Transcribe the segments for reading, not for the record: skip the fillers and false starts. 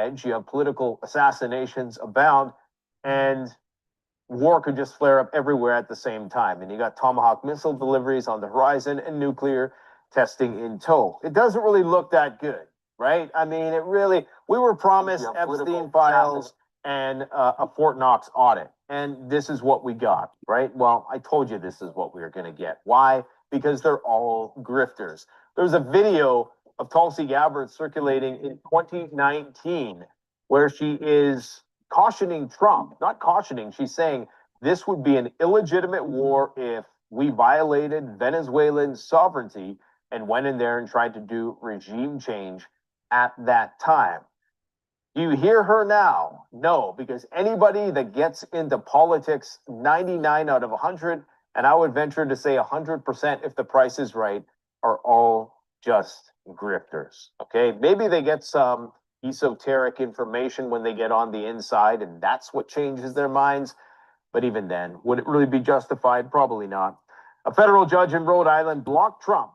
edge. You have political assassinations abound, and war could just flare up everywhere at the same time. And you got Tomahawk missile deliveries on the horizon and nuclear testing in tow. It doesn't really look that good, right? I mean, we were promised Epstein files and a Fort Knox audit. And this is what we got, right? Well, I told you this is what we were going to get. Why? Because they're all grifters. There's a video of Tulsi Gabbard circulating in 2019 where she is cautioning Trump, not cautioning, she's saying this would be an illegitimate war if we violated Venezuelan sovereignty and went in there and tried to do regime change at that time. Do you hear her now? No, because anybody that gets into politics, 99 out of 100, and I would venture to say 100% if the price is right, are all just grifters. Okay, maybe they get some esoteric information when they get on the inside, and that's what changes their minds. But even then, would it really be justified? Probably not. A federal judge in Rhode Island blocked Trump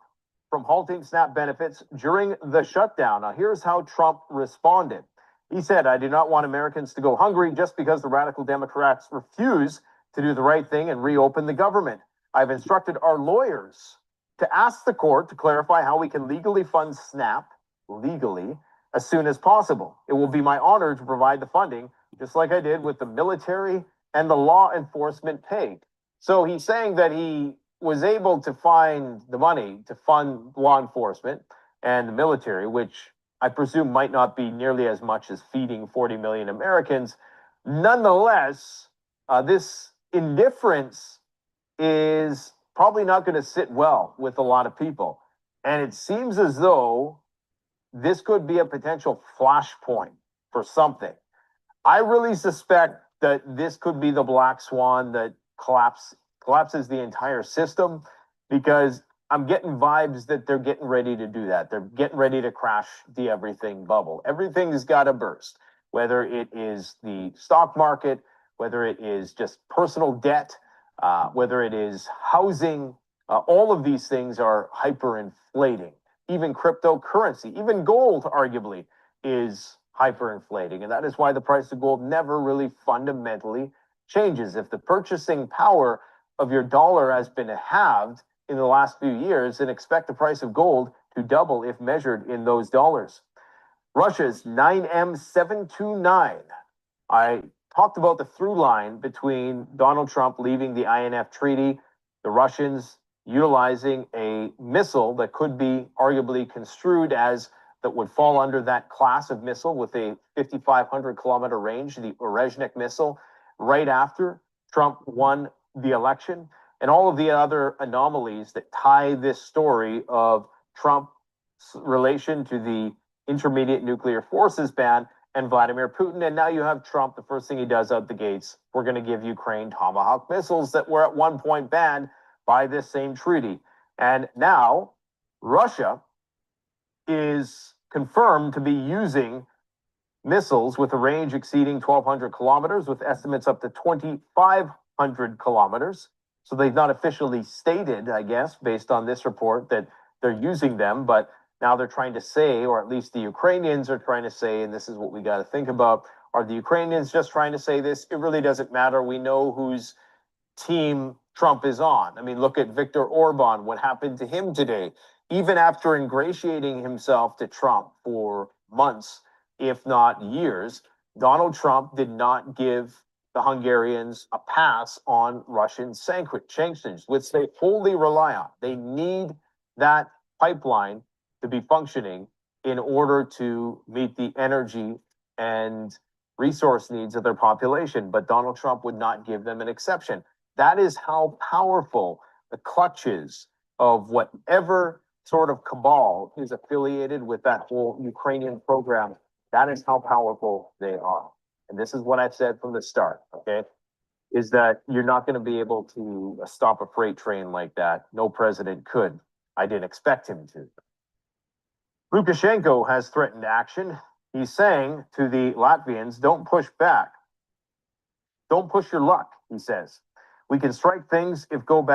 from halting SNAP benefits during the shutdown. Now, here's how Trump responded. He said, "I do not want Americans to go hungry just because the radical Democrats refuse to do the right thing and reopen the government. I've instructed our lawyers to ask the court to clarify how we can legally fund SNAP, legally, as soon as possible. It will be my honor to provide the funding, just like I did with the military and the law enforcement pay." So he's saying that he was able to find the money to fund law enforcement and the military, which I presume might not be nearly as much as feeding 40 million Americans. Nonetheless, this indifference is probably not going to sit well with a lot of people. And it seems as though this could be a potential flashpoint for something. I really suspect that this could be the black swan that collapses the entire system, because I'm getting vibes that they're getting ready to do that. They're getting ready to crash the everything bubble. Everything's got to burst, whether it is the stock market, whether it is just personal debt, whether it is housing. All of these things are hyperinflating. Even cryptocurrency, even gold, arguably, is hyperinflating. And that is why the price of gold never really fundamentally changes. If the purchasing power of your dollar has been halved in the last few years, then expect the price of gold to double if measured in those dollars. Russia's 9M729. I talked about the through line between Donald Trump leaving the INF treaty, the Russians utilizing a missile that could be arguably construed as that would fall under that class of missile with a 5,500 kilometer range, the Orezhnik missile, right after Trump won the election, and all of the other anomalies that tie this story of Trump's relation to the intermediate nuclear forces ban and Vladimir Putin. And now you have Trump, the first thing he does out the gates, we're going to give Ukraine Tomahawk missiles that were at one point banned by this same treaty. And now Russia is confirmed to be using missiles with a range exceeding 1,200 kilometers, with estimates up to 2,500 kilometers. So they've not officially stated, I guess, based on this report, that they're using them, but now they're trying to say, or at least the Ukrainians are trying to say, and this is what we got to think about, are the Ukrainians just trying to say this? It really doesn't matter. We know whose team Trump is on. I mean, look at Viktor Orban, what happened to him today. Even after ingratiating himself to Trump for months, if not years, Donald Trump did not give the Hungarians a pass on Russian sanctions, which they wholly rely on. They need that pipeline to be functioning in order to meet the energy and resource needs of their population. But Donald Trump would not give them an exception. That is how powerful the clutches of whatever sort of cabal is affiliated with that whole Ukrainian program. That is how powerful they are. And this is what I've said from the start, okay, is that you're not going to be able to stop a freight train like that. No president could. I didn't expect him to. Lukashenko has threatened action. He's saying to the Latvians, don't push back. Don't push your luck, he says. We can strike things if it goes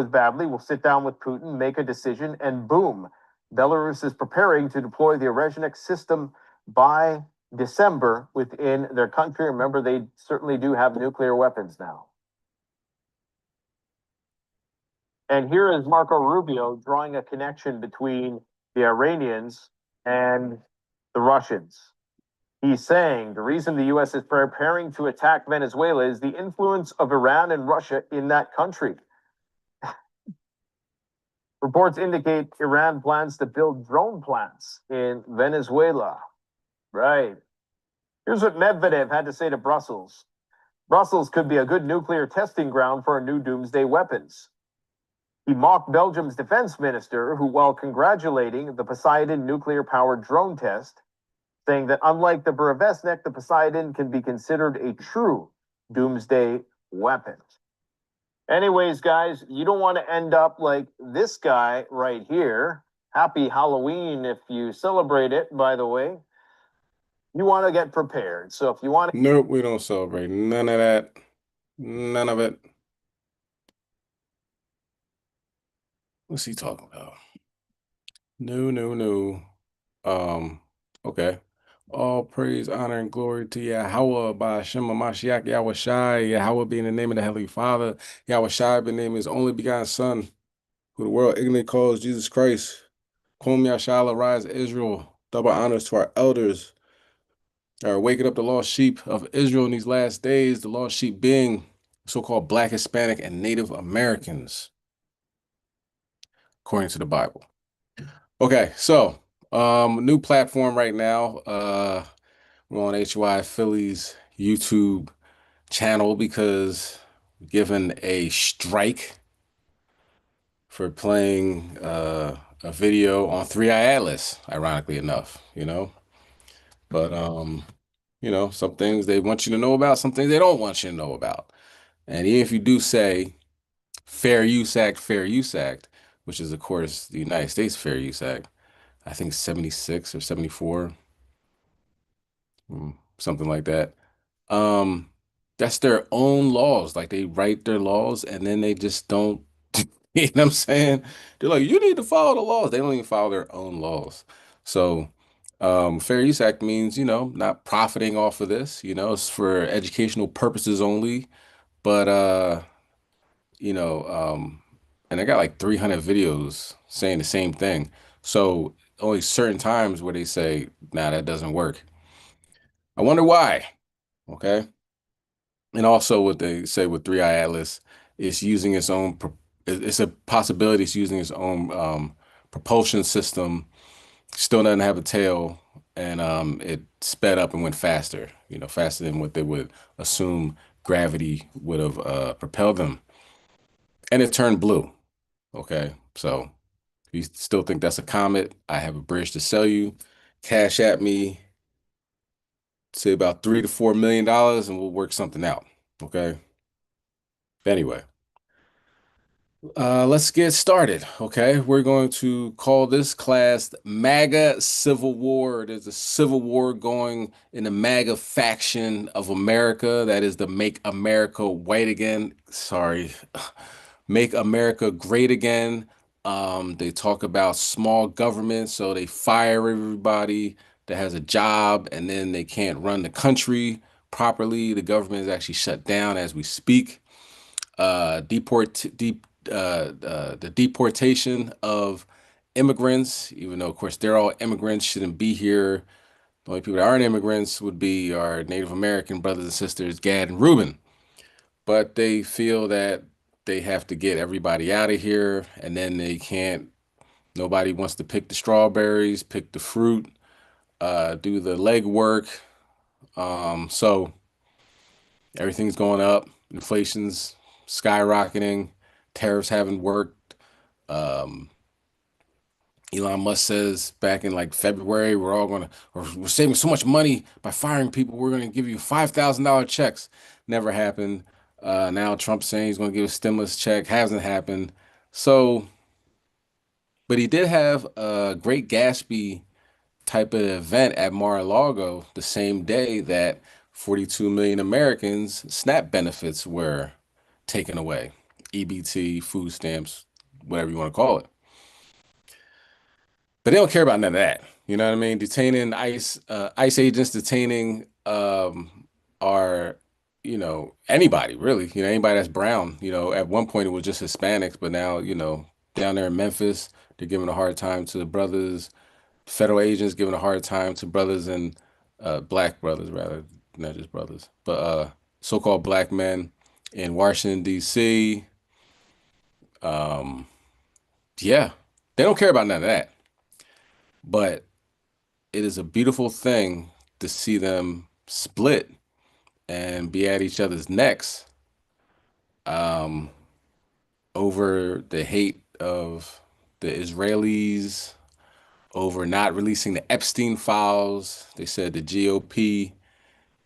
badly, we'll sit down with Putin, make a decision, and boom, Belarus is preparing to deploy the Orezhnik system by December within their country. Remember, they certainly do have nuclear weapons now. And here is Marco Rubio drawing a connection between the Iranians and the Russians. He's saying the reason the US is preparing to attack Venezuela is the influence of Iran and Russia in that country. Reports indicate Iran plans to build drone plants in Venezuela. Right. Here's what Medvedev had to say to Brussels. Brussels could be a good nuclear testing ground for new doomsday weapons. He mocked Belgium's defense minister, who, while congratulating the Poseidon nuclear powered drone test, saying that unlike the Burevestnik, the Poseidon can be considered a true doomsday weapon. Anyways, guys, you don't want to end up like this guy right here. Happy Halloween if you celebrate it, by the way. You want to get prepared. So if you want to. Nope, we don't celebrate none of that. None of it. What's he talking about? No, no, no. Um, okay. All praise, honor, and glory to Yahweh by Hashem Mashiach, Yahweh Shai, Yahweh being the name of the Heavenly Father, Yahweh Shai being the name of his only begotten Son, who the world ignorantly calls Jesus Christ. Kum Yashal, arise, Israel. Double honors to our elders are waking up the lost sheep of Israel in these last days, the lost sheep being so-called Black, Hispanic, and Native Americans, according to the Bible. Okay, so new platform right now. We're on HY Philly's YouTube channel because given a strike for playing a video on 3i Atlas, ironically enough, you know. But some things they want you to know about, some things they don't want you to know about. And even if you do say Fair Use Act, which is of course the United States Fair Use Act, I think 76 or 74, something like that. Um, that's their own laws. Like they write their laws and then they just don't, you know what I'm saying? They're like, you need to follow the laws. They don't even follow their own laws. So, Fair Use Act means, not profiting off of this, it's for educational purposes only. But, you know, um, and I got like 300 videos saying the same thing. So only certain times where they say, nah, that doesn't work. I wonder why. Okay. And also what they say with 3i Atlas is using its own, it's a possibility it's using its own propulsion system, still doesn't have a tail, and it sped up and went faster, faster than what they would assume gravity would have propelled them. And it turned blue. Okay. So if you still think that's a comet, I have a bridge to sell you. Cash at me, say about $3 to $4 million, and we'll work something out. Okay. Anyway, let's get started. Okay. We're going to call this class MAGA Civil War. There's a civil war going in the MAGA faction of America. That is the Make America White Again. Sorry. Make America Great Again. They talk about small government, so they fire everybody that has a job, and then they can't run the country properly. The government is actually shut down as we speak. The deportation of immigrants, even though, of course, they're all immigrants, shouldn't be here. The only people that aren't immigrants would be our Native American brothers and sisters, Gad and Reuben. But they feel that they have to get everybody out of here, and then they can't. Nobody wants to pick the strawberries, pick the fruit, do the legwork. So everything's going up, inflation's skyrocketing, tariffs haven't worked. Um, Elon Musk says back in like February, we're saving so much money by firing people. We're gonna give you $5,000 checks. Never happened. Now Trump's saying he's gonna give a stimulus check. Hasn't happened. So, but he did have a Great Gatsby type of event at Mar-a-Lago the same day that 42 million Americans SNAP benefits were taken away. EBT, food stamps, whatever you want to call it. But they don't care about none of that. You know what I mean? Detaining ICE agents detaining are, anybody really. Anybody that's brown. At one point it was just Hispanics, but now, down there in Memphis, they're giving a hard time to the brothers, federal agents giving a hard time to brothers and black brothers rather, not just brothers, but so-called black men in Washington, D.C. Um, yeah, they don't care about none of that. But it is a beautiful thing to see them split and be at each other's necks um, over the hate of the Israelis, over not releasing the Epstein files. They said the GOP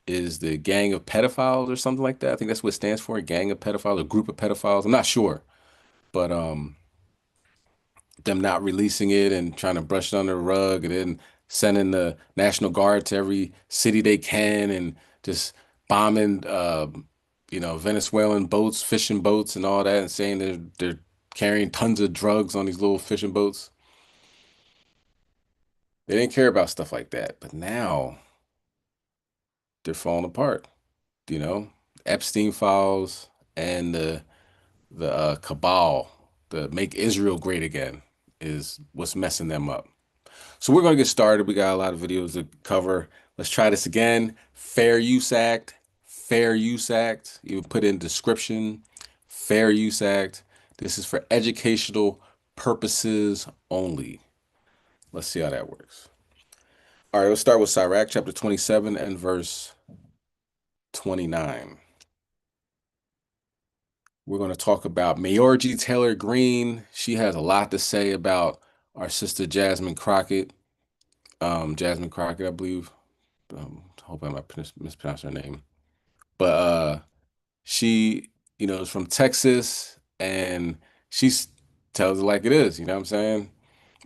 is the gang of pedophiles or something like that. I think that's what it stands for, a gang of pedophiles, a group of pedophiles. I'm not sure, but them not releasing it and trying to brush it under the rug and then sending the National Guard to every city they can and just bombing Venezuelan boats, fishing boats and all that and saying they're carrying tons of drugs on these little fishing boats. They didn't care about stuff like that. But now they're falling apart, you know? Epstein files and the cabal, the make Israel great again is what's messing them up. So we're going to get started. We got a lot of videos to cover. Let's try this again. Fair Use Act. Fair Use Act. You put in description. Fair Use Act. This is for educational purposes only. Let's see how that works. All right, let's start with Sirach chapter 27 and verse 29. We're going to talk about Mayorgie Taylor Greene. She has a lot to say about our sister Jasmine Crockett. Jasmine Crockett, I believe. Hope I'm not mispronouncing her name. But she, is from Texas and she tells it like it is, you know what I'm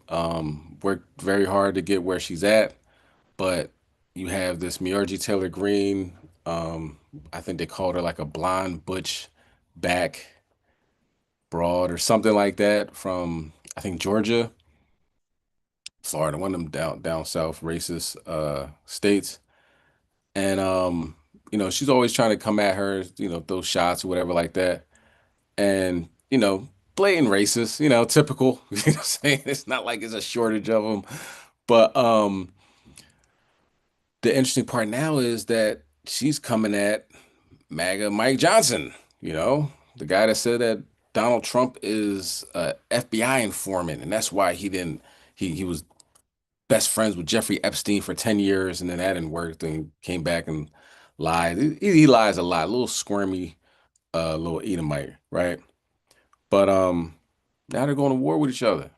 saying? Worked very hard to get where she's at, but you have this Marjorie Taylor Greene. I think they called her like a blonde butch back broad or something like that from I think Georgia, Florida, one of them down south racist states. And she's always trying to come at her, those shots or whatever like that. And, blatant racist, typical, you know what I'm saying? It's not like it's a shortage of them. But the interesting part now is that she's coming at MAGA Mike Johnson, the guy that said that Donald Trump is a FBI informant, and that's why he was best friends with Jeffrey Epstein for 10 years, and then that didn't work, then came back and lied. He lies a lot, a little squirmy, little Edomite, right? But now they're going to war with each other.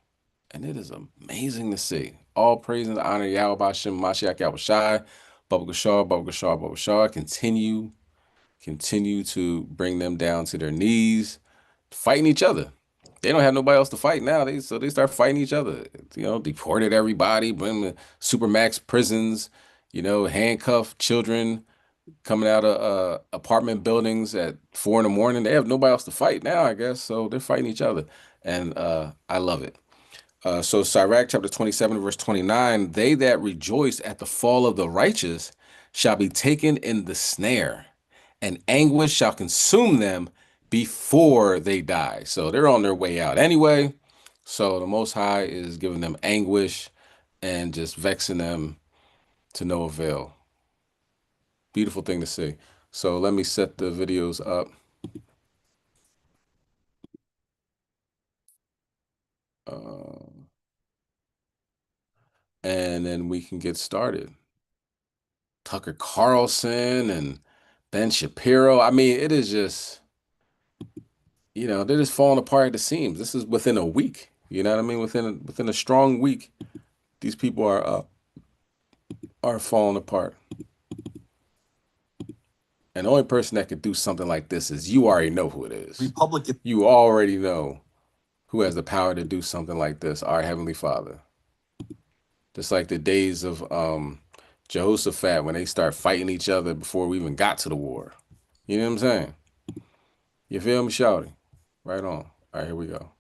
And it is amazing to see. All praise and honor Yahweh Bashem, Mashiach Yahweh Shai, Baba Gashar, Baba Gashar, Baba Gashar. Continue to bring them down to their knees, fighting each other. They don't have nobody else to fight now. So they start fighting each other. Deported everybody, bring them to supermax prisons, handcuff children coming out of apartment buildings at 4 in the morning. They have nobody else to fight now, I guess. So they're fighting each other. And I love it. So Sirach chapter 27, verse 29, they that rejoice at the fall of the righteous shall be taken in the snare, and anguish shall consume them before they die. So they're on their way out anyway. So the Most High is giving them anguish and just vexing them to no avail. Beautiful thing to see. So let me set the videos up. Uh, and then we can get started. Tucker Carlson and Ben Shapiro. I mean, it is just, they're just falling apart at the seams. This is within a week. You know what I mean? Within a strong week, these people are falling apart. And the only person that could do something like this is you already know who it is. Republican. You already know who has the power to do something like this, our Heavenly Father. Just like the days of Jehoshaphat when they start fighting each other before we even got to the war. You know what I'm saying? You feel me shouting? Right on. All right, here we go.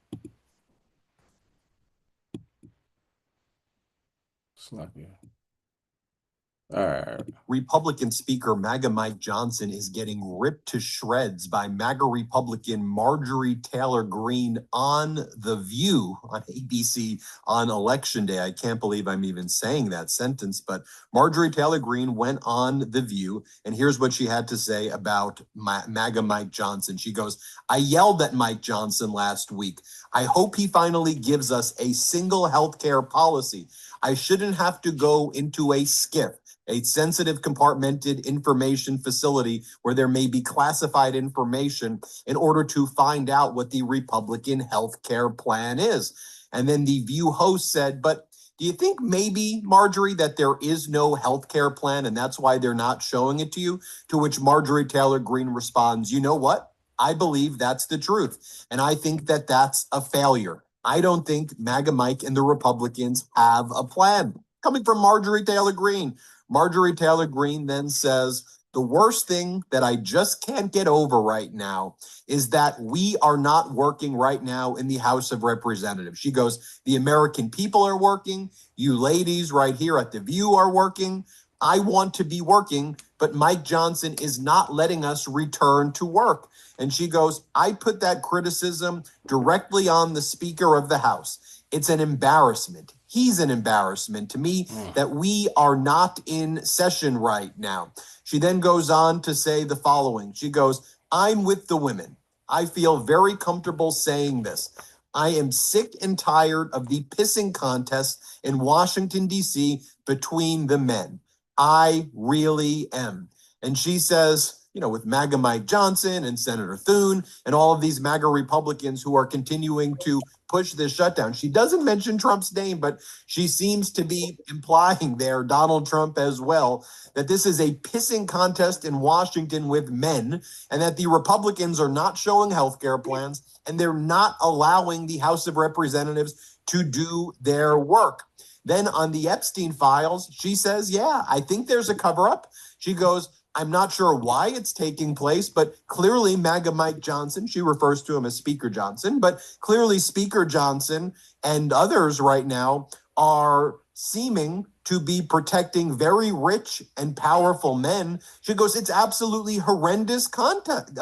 All right. Republican Speaker MAGA Mike Johnson is getting ripped to shreds by MAGA Republican Marjorie Taylor Greene on The View on ABC on Election Day. I can't believe I'm even saying that sentence, but Marjorie Taylor Greene went on The View, and here's what she had to say about MAGA Mike Johnson. She goes, "I yelled at Mike Johnson last week. I hope he finally gives us a single healthcare policy. I shouldn't have to go into a SCIF, a sensitive compartmented information facility where there may be classified information in order to find out what the Republican health care plan is." And then the View host said, "But do you think maybe, Marjorie, that there is no health care plan and that's why they're not showing it to you?" To which Marjorie Taylor Greene responds, "You know what? I believe that's the truth. And I think that that's a failure. I don't think MAGA Mike and the Republicans have a plan." Coming from Marjorie Taylor Greene. Marjorie Taylor Greene then says, "The worst thing that I just can't get over right now is that we are not working right now in the House of Representatives." She goes, "The American people are working. You ladies right here at The View are working. I want to be working, but Mike Johnson is not letting us return to work." And she goes, "I put that criticism directly on the Speaker of the House. It's an embarrassment. He's an embarrassment to me that we are not in session right now." She then goes on to say the following. She goes, "I'm with the women. I feel very comfortable saying this. I am sick and tired of the pissing contest in Washington, D.C. between the men. I really am." And she says, with MAGA Mike Johnson and Senator Thune and all of these MAGA Republicans who are continuing to push this shutdown. She doesn't mention Trump's name, but she seems to be implying there, Donald Trump as well, that this is a pissing contest in Washington with men and that the Republicans are not showing health care plans and they're not allowing the House of Representatives to do their work. Then on the Epstein files, she says, "Yeah, I think there's a cover up." She goes, "I'm not sure why it's taking place, but clearly MAGA Mike Johnson," she refers to him as Speaker Johnson, but clearly Speaker Johnson and others right now are seeming to be protecting very rich and powerful men. She goes, "It's absolutely horrendous conduct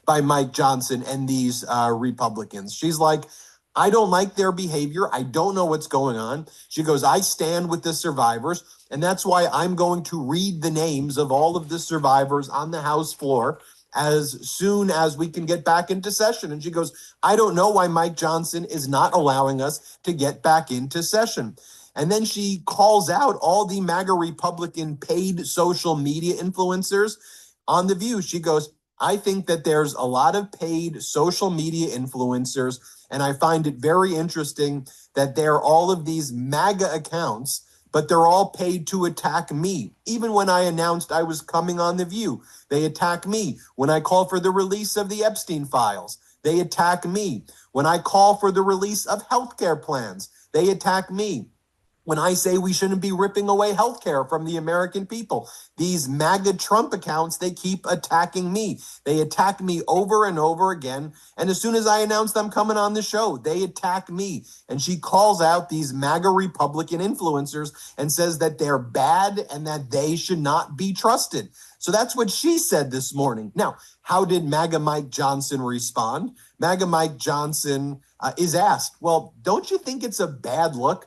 by Mike Johnson and these Republicans." She's like, "I don't like their behavior. I don't know what's going on." She goes, "I stand with the survivors, and that's why I'm going to read the names of all of the survivors on the House floor as soon as we can get back into session." And she goes, "I don't know why Mike Johnson is not allowing us to get back into session." And then she calls out all the MAGA Republican paid social media influencers on The View. She goes, "I think that there's a lot of paid social media influencers, and I find it very interesting that they're all of these MAGA accounts, but they're all paid to attack me. Even when I announced I was coming on The View, they attack me. When I call for the release of the Epstein files, they attack me. When I call for the release of healthcare plans, they attack me. When I say we shouldn't be ripping away healthcare from the American people, these MAGA Trump accounts, they keep attacking me. They attack me over and over again. And as soon as I announce I'm coming on the show, they attack me." And she calls out these MAGA Republican influencers and says that they're bad and that they should not be trusted. So that's what she said this morning. Now, how did MAGA Mike Johnson respond? MAGA Mike Johnson is asked, "Well, don't you think it's a bad look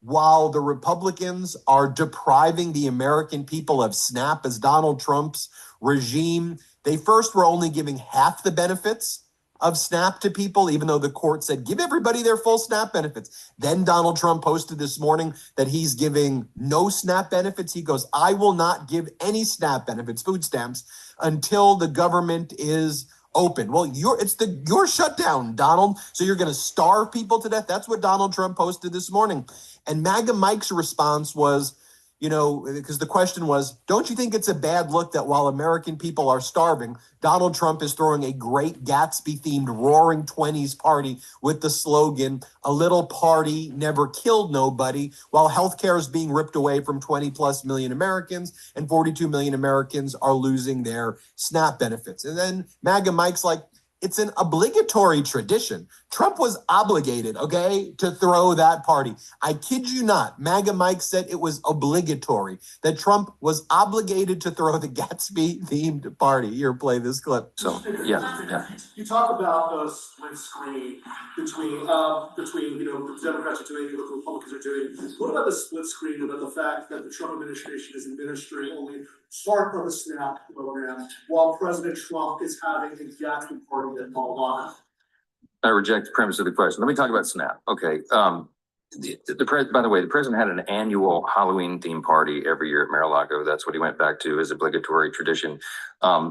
while the Republicans are depriving the American people of SNAP as Donald Trump's regime? They first were only giving half the benefits of SNAP to people, even though the court said, give everybody their full SNAP benefits." Then Donald Trump posted this morning that he's giving no SNAP benefits. He goes, "I will not give any SNAP benefits, food stamps, until the government is open." Well, it's your shutdown, Donald. So you're going to starve people to death. That's what Donald Trump posted this morning. And MAGA Mike's response was, because the question was, don't you think it's a bad look that while American people are starving, Donald Trump is throwing a great Gatsby-themed Roaring Twenties party with the slogan, "A little party never killed nobody," while healthcare is being ripped away from 20 plus million Americans and 42 million Americans are losing their SNAP benefits. And then MAGA Mike's like, It's an obligatory tradition. Trump was obligated, okay, to throw that party. I kid you not. MAGA Mike said it was obligatory, that Trump was obligated to throw the Gatsby-themed party. Here, play this clip. So, yeah. You talk about the split screen between the Democrats are doing, what the Republicans are doing. What about the split screen about the fact that the Trump administration is administering only part of the SNAP program, while President Trump is having a Gatsby party at Mar-a-Lago? I reject the premise of the question. Let me talk about SNAP. Okay. By the way, the president had an annual Halloween themed party every year at Mar-a-Lago. That's what he went back to as obligatory tradition. I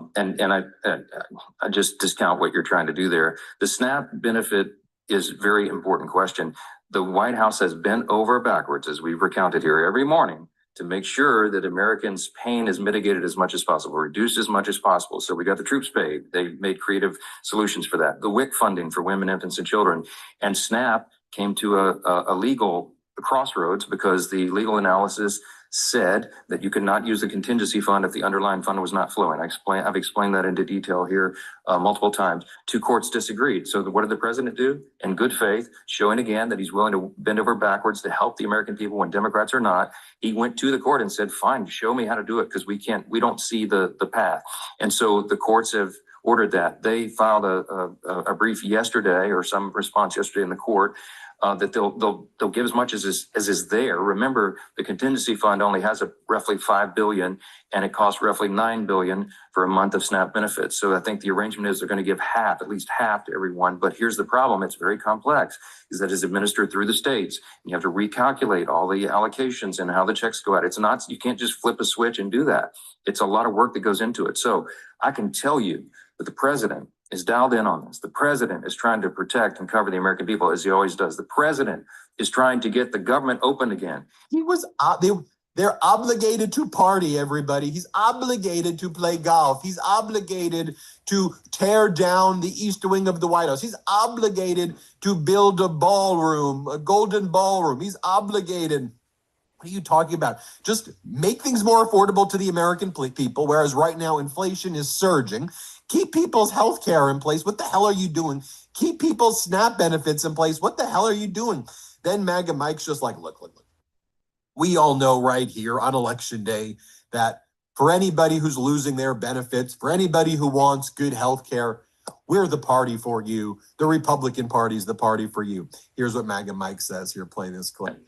just discount what you're trying to do there. The SNAP benefit is a very important question. The White House has bent over backwards, as we've recounted here every morning, to make sure that Americans' pain is mitigated as much as possible, reduced as much as possible. So we got the troops paid. They made creative solutions for that. The WIC funding for women, infants, and children. And SNAP came to a legal crossroads because the legal analysis said that you could not use the contingency fund if the underlying fund was not flowing. I've explained that into detail here multiple times. Two courts disagreed. So what did the president do? In good faith, showing again that he's willing to bend over backwards to help the American people when Democrats are not. He went to the court and said, fine, show me how to do it, because we don't see the path. And so the courts have ordered that. They filed a brief yesterday, or some response yesterday in the court, that they'll give as much as is there. Remember, the contingency fund only has roughly $5 billion, and it costs roughly $9 billion for a month of SNAP benefits. So I think the arrangement is they're going to give half, at least half, to everyone. But here's the problem: it's very complex. Is that it's administered through the states. You have to recalculate all the allocations and how the checks go out. It's not, you can't just flip a switch and do that. It's a lot of work that goes into it. So I can tell you that the president is dialed in on this. The president is trying to protect and cover the American people, as he always does. The president is trying to get the government open again. He was, they're obligated to party, everybody. He's obligated to play golf. He's obligated to tear down the east wing of the White House. He's obligated to build a ballroom, a golden ballroom. He's obligated. What are you talking about? Just make things more affordable to the American people, whereas right now inflation is surging. Keep people's health care in place. What the hell are you doing? Keep people's SNAP benefits in place. What the hell are you doing? Then MAGA Mike's just like, look. We all know right here on election day that for anybody who's losing their benefits, for anybody who wants good health care, we're the party for you. The Republican Party is the party for you. Here's what MAGA Mike says. Here, play this clip.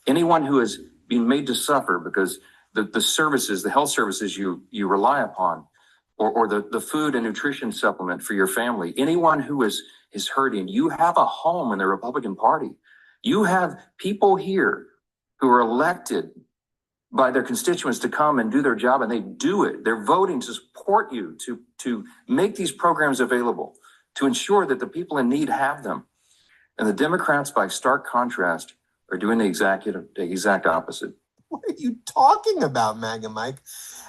Anyone who is being made to suffer because the services, the health services you rely upon, or the food and nutrition supplement for your family, anyone who is hurting, you have a home in the Republican Party. You have people here who are elected by their constituents to come and do their job, and they do it. They're voting to support you, to make these programs available, to ensure that the people in need have them. And the Democrats, by stark contrast, are doing the exact opposite. What are you talking about, MAGA Mike?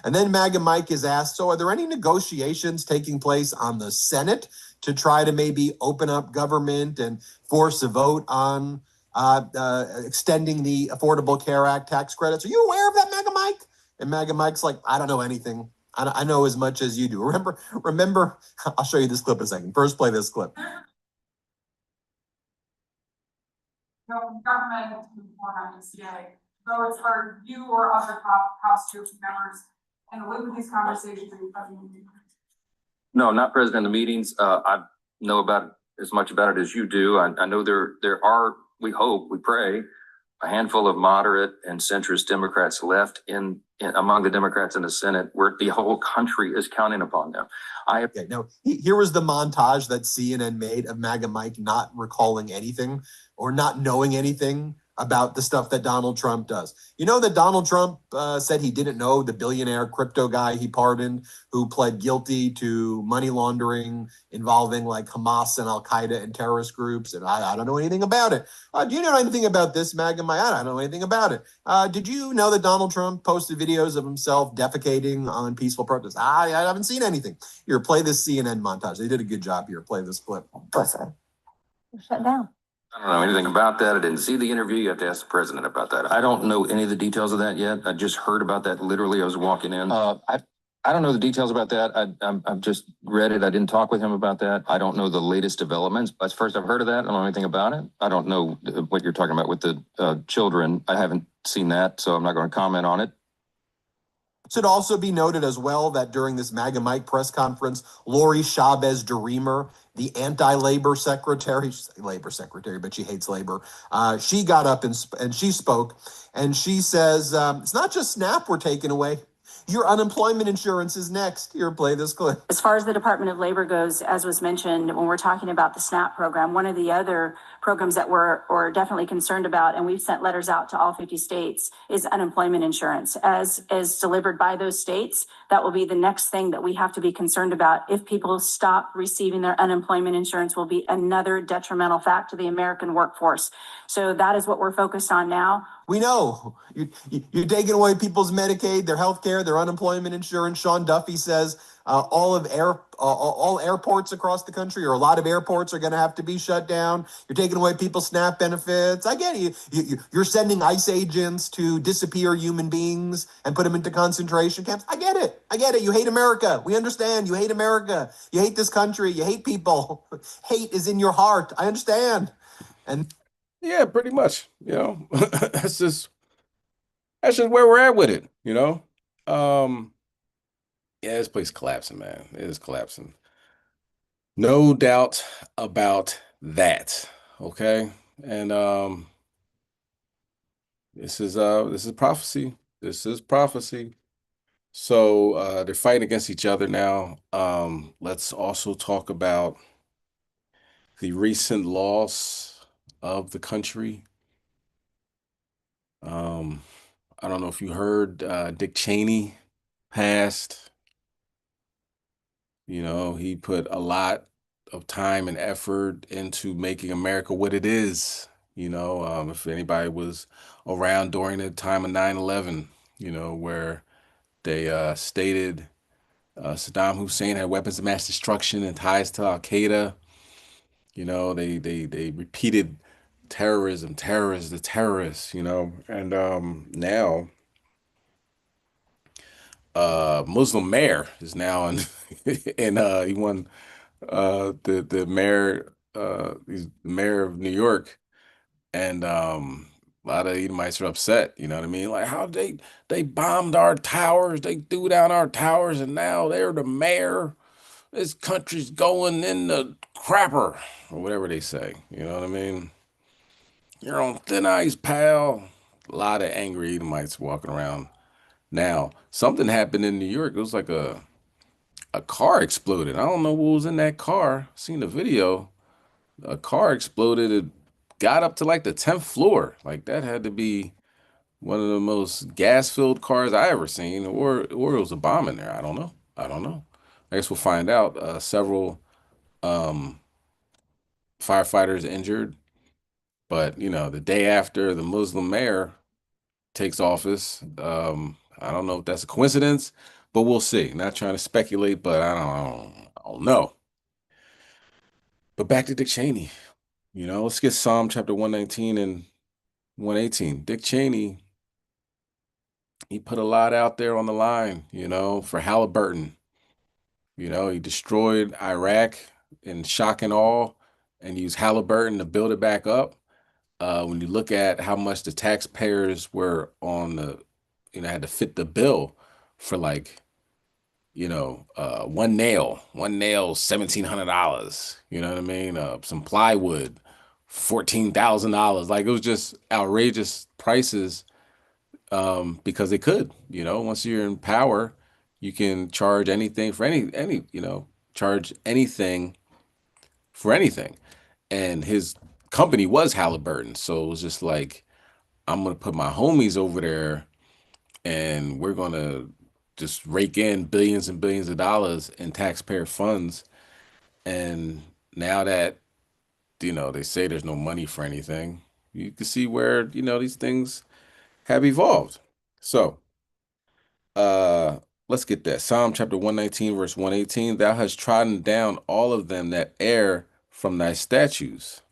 And then MAGA Mike is asked, so are there any negotiations taking place on the Senate to try to maybe open up government and force a vote on extending the Affordable Care Act tax credits? Are you aware of that, MAGA Mike? And MAGA Mike's like, I don't know anything. I know as much as you do. Remember, I'll show you this clip in a second. First, play this clip. Government reform MCA, though it's hard, you or other top House Troops members, and with these conversations are you present? No, not present in the meetings. I know about as much about it as you do. I know there are, we hope, we pray, a handful of moderate and centrist Democrats left in among the Democrats in the Senate, where the whole country is counting upon them. Okay, now here was the montage that CNN made of MAGA Mike not recalling anything or not knowing anything about the stuff that Donald Trump does. You know that Donald Trump said he didn't know the billionaire crypto guy he pardoned who pled guilty to money laundering involving like Hamas and Al-Qaeda and terrorist groups. And I don't know anything about it. Do you know anything about this, MAGA Mike? I don't know anything about it. Did you know that Donald Trump posted videos of himself defecating on peaceful protests? I haven't seen anything. Here, play this CNN montage. They did a good job here. Play this clip. Listen, shut down. I don't know anything about that. I didn't see the interview. You have to ask the president about that. I don't know any of the details of that yet. I just heard about that literally. I was walking in. I don't know the details about that. I've just read it. I didn't talk with him about that. I don't know the latest developments. That's first I've heard of that. I don't know anything about it. I don't know what you're talking about with the children. I haven't seen that, so I'm not going to comment on it. Should also be noted as well that during this MAGA Mike press conference, Lori Chavez DeRemer, the anti-labor secretary, she's a labor secretary, but she hates labor. She got up and she spoke, and she says, it's not just SNAP we're taking away. Your unemployment insurance is next. Here, play this clip. As far as the Department of Labor goes, as was mentioned, when we're talking about the SNAP program, one of the other programs that we're definitely concerned about, and we've sent letters out to all 50 states, is unemployment insurance. As delivered by those states, that will be the next thing that we have to be concerned about. If people stop receiving their unemployment insurance, will be another detrimental fact to the American workforce. So that is what we're focused on now. We know you're taking away people's Medicaid, their health care, their unemployment insurance. Sean Duffy says all airports across the country, or a lot of airports, are going to have to be shut down. You're taking away people's SNAP benefits. I get it. You're sending ICE agents to disappear human beings and put them into concentration camps. I get it. I get it. You hate America. We understand. You hate America. You hate this country. You hate people. Hate is in your heart. I understand. And Yeah, pretty much. That's just where we're at with it, Yeah, this place collapsing, man. It is collapsing. No doubt about that. Okay. And this is prophecy. This is prophecy. So they're fighting against each other now. Let's also talk about the recent loss of the country. I don't know if you heard, Dick Cheney passed. He put a lot of time and effort into making America what it is. If anybody was around during the time of 9/11, where they stated Saddam Hussein had weapons of mass destruction and ties to Al Qaeda. They repeated terrorism, terrorists, the terrorists. And now Muslim mayor is now in, and he won the mayor, he's the mayor of New York, and a lot of Edomites are upset. You know what I mean? Like, how they bombed our towers, they threw down our towers, and now they're the mayor. This country's going in the crapper, or whatever they say. You know what I mean? You're on thin ice, pal. A lot of angry Edomites walking around now. Something happened in New York. It was like a car exploded. I don't know what was in that car. Seen the video. A car exploded. It got up to like the 10th floor. Like, that had to be one of the most gas-filled cars I ever seen, or it was a bomb in there. I don't know. I don't know. I guess we'll find out. Several um, firefighters injured, but the day after the Muslim mayor takes office, I don't know if that's a coincidence, but we'll see. Not trying to speculate, but I don't know. But back to Dick Cheney. Let's get Psalm chapter 119 and 118. Dick Cheney, he put a lot out there on the line, for Halliburton. He destroyed Iraq in shock and awe and used Halliburton to build it back up. When you look at how much the taxpayers were on had to fit the bill for, like, one nail, $1,700. You know what I mean? Some plywood, $14,000. Like, it was just outrageous prices, because they could. Once you're in power, you can charge anything for charge anything for anything. And his company was Halliburton, so it was just like, I'm gonna put my homies over there, and we're gonna just rake in billions and billions of dollars in taxpayer funds. And now that they say there's no money for anything, you can see where these things have evolved. So let's get that. Psalm chapter 119 verse 118. Thou hast trodden down all of them that err from thy statutes,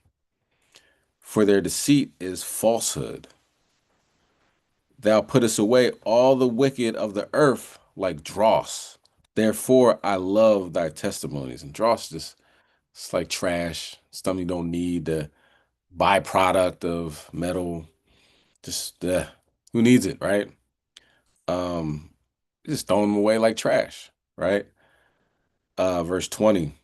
for their deceit is falsehood. Thou puttest away all the wicked of the earth like dross. Therefore, I love thy testimonies. And dross just, it's like trash, something you don't need, the byproduct of metal. Just, who needs it, right? Um, just throwing them away like trash, right? Verse 20.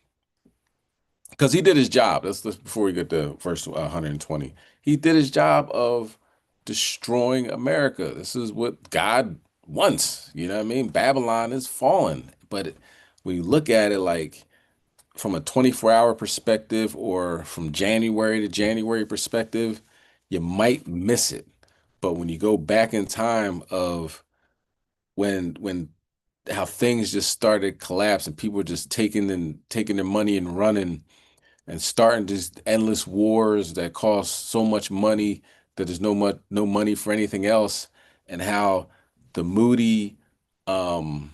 Because he did his job. That's before we get to verse 120. He did his job of destroying America. This is what God wants. You know what I mean? Babylon is fallen. But when you look at it like from a 24-hour perspective or from January to January perspective, you might miss it. But when you go back in time of when how things just started collapsing, people were just taking their money and running and starting just endless wars that cost so much money that there's no money for anything else, and how the Moody um,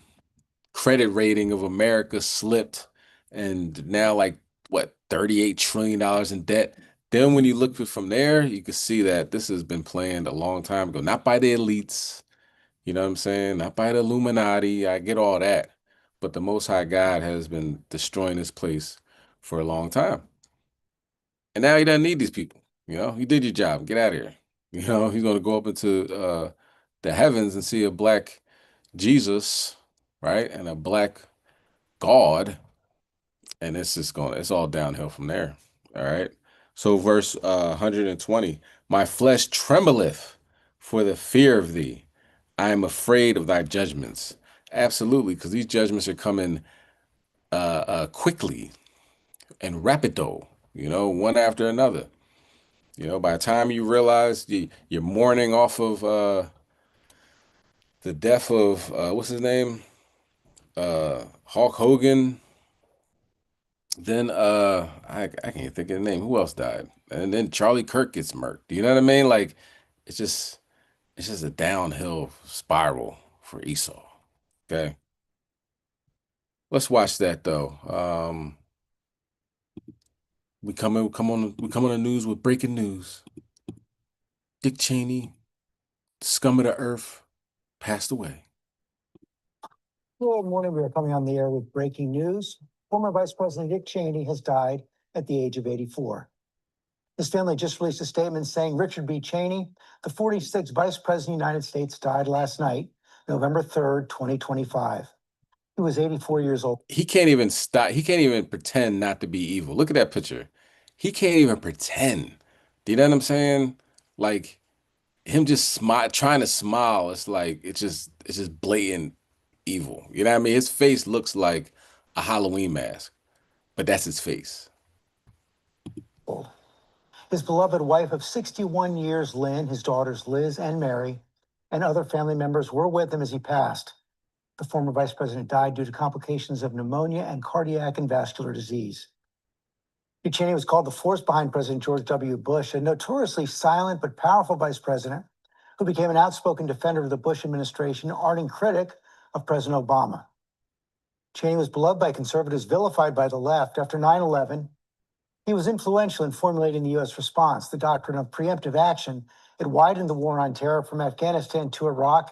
credit rating of America slipped, and now like what $38 trillion in debt. Then when you look from there, you can see that this has been planned a long time ago, not by the elites, you know what I'm saying, not by the Illuminati. I get all that, but the Most High God has been destroying this place for a long time. And now he doesn't need these people. You know, you did your job. Get out of here. You know, he's going to go up into the heavens and see a black Jesus, right? And a black God. And it's all downhill from there. All right. So, verse 120, my flesh trembleth for the fear of thee. I am afraid of thy judgments. Absolutely, because these judgments are coming quickly and rapido, one after another. By the time you realize you're mourning off of the death of what's his name? Hulk Hogan. Then I can't think of the name. Who else died? And then Charlie Kirk gets murked. Do you know what I mean? Like it's just a downhill spiral for Esau. Okay. Let's watch that though. We come on the news with breaking news. Dick Cheney, scum of the earth, passed away. Good morning. We are coming on the air with breaking news. Former Vice President Dick Cheney has died at the age of 84. His family just released a statement saying Richard B. Cheney, the 46th Vice President of the United States, died last night, November 3rd, 2025. He was 84 years old. He can't even stop. He can't even pretend not to be evil. Look at that picture. He can't even pretend. Do you know what I'm saying? Like him just trying to smile. It's like it's just blatant evil. You know what I mean? His face looks like a Halloween mask, but that's his face. His beloved wife of 61 years, Lynn, his daughters Liz and Mary, and other family members were with him as he passed. The former vice president died due to complications of pneumonia and cardiac and vascular disease. Dick Cheney was called the force behind President George W. Bush, a notoriously silent but powerful vice president who became an outspoken defender of the Bush administration, ardent critic of President Obama. Cheney was beloved by conservatives, vilified by the left. After 9/11, he was influential in formulating the U.S. response, the doctrine of preemptive action. It widened the war on terror from Afghanistan to Iraq.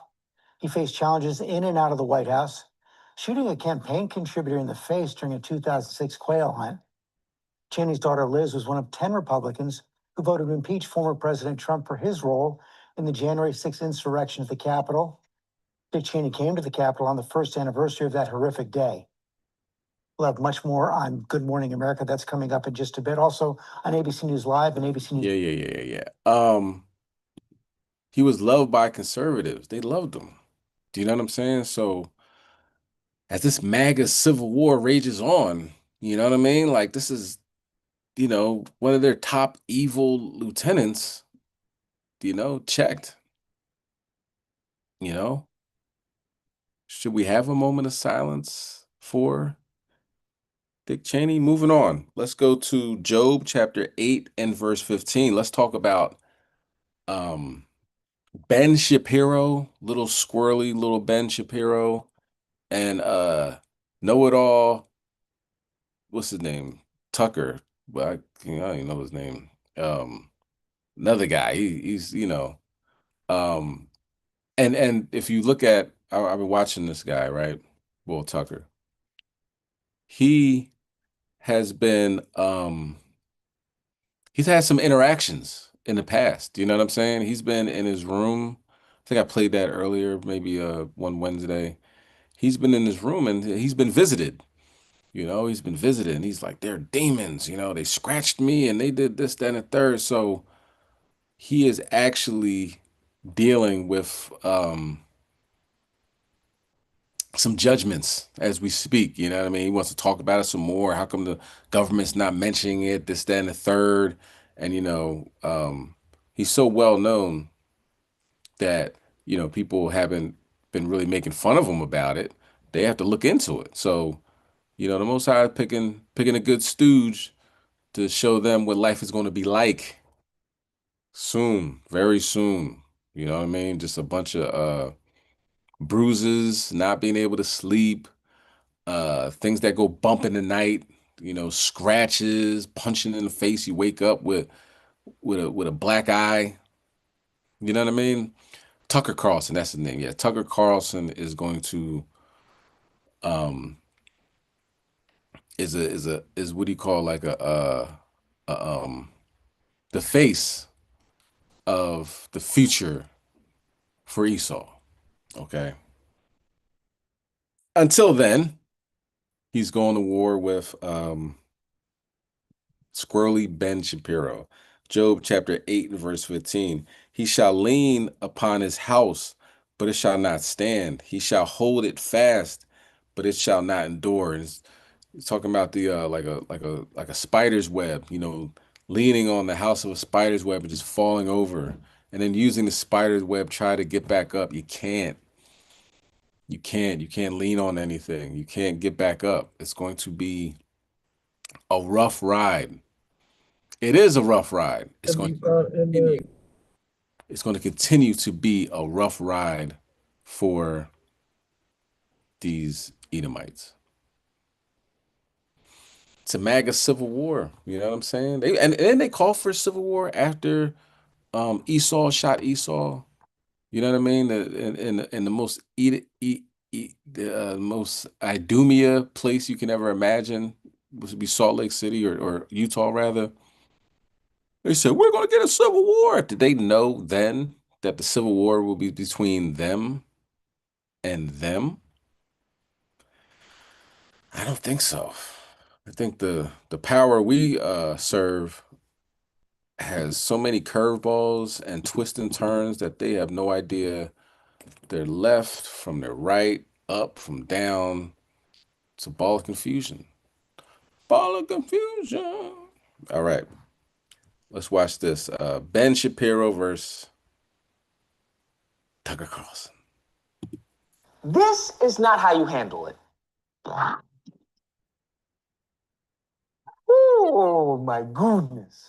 He faced challenges in and out of the White House, shooting a campaign contributor in the face during a 2006 quail hunt. Cheney's daughter Liz was one of 10 Republicans who voted to impeach former President Trump for his role in the January 6th insurrection at the Capitol. Dick Cheney came to the Capitol on the first anniversary of that horrific day. We'll have much more on Good Morning America. That's coming up in just a bit. Also on ABC News Live and ABC News. Yeah. He was loved by conservatives. They loved him. Do you know what I'm saying? So as this MAGA civil war rages on, you know what I mean? Like this is, one of their top evil lieutenants, checked. Should we have a moment of silence for Dick Cheney? Moving on. Let's go to Job chapter 8 and verse 15. Let's talk about Ben Shapiro, little squirrely little Ben Shapiro, and know-it-all, what's his name? Tucker. But I don't even know his name. Another guy. He's and if you look at, I've been watching this guy, right? Will Tucker. he has been he's had some interactions in the past. You know what I'm saying? He's been in his room. I think I played that earlier, maybe one Wednesday. He's been in his room and he's been visited. You know, he's been visited and he's like, they're demons, you know, they scratched me and they did this, that, and the third. So he is actually dealing with some judgments as we speak. You know what I mean? He wants to talk about it some more. How come the government's not mentioning it, this, that, and the third? And, he's so well known that, people haven't been really making fun of him about it. They have to look into it. So, the Most High is picking a good stooge to show them what life is going to be like soon, very soon. You know what I mean? Just a bunch of bruises, not being able to sleep, things that go bump in the night, scratches, punching in the face. You wake up with a black eye. You know what I mean? Tucker Carlson, that's his name. Yeah, Tucker Carlson is going to is what do you call like the face of the future for Esau. Okay. Until then, he's going to war with Squirrely Ben Shapiro. Job chapter 8 and verse 15. He shall lean upon his house, but it shall not stand. He shall hold it fast, but it shall not endure. And it's talking about the like a spider's web, leaning on the house of a spider's web and just falling over. And then using the spider's web, try to get back up. You can't. You can't lean on anything. You can't get back up. It's going to be a rough ride. It is a rough ride. It's going to continue to be a rough ride for these Edomites. It's a MAGA civil war. You know what I'm saying? And then they call for a civil war after Esau shot Esau. You know what I mean? In the most the most Idumea place you can ever imagine, which would be Salt Lake City or Utah rather. They said, we're going to get a civil war. Did they know then that the civil war will be between them and them? I don't think so. I think the power we serve has so many curveballs and twists and turns that they have no idea their left from their right, up from down. It's a ball of confusion. Ball of confusion. All right. Let's watch this. Ben Shapiro versus Tucker Carlson. This is not how you handle it. Oh my goodness.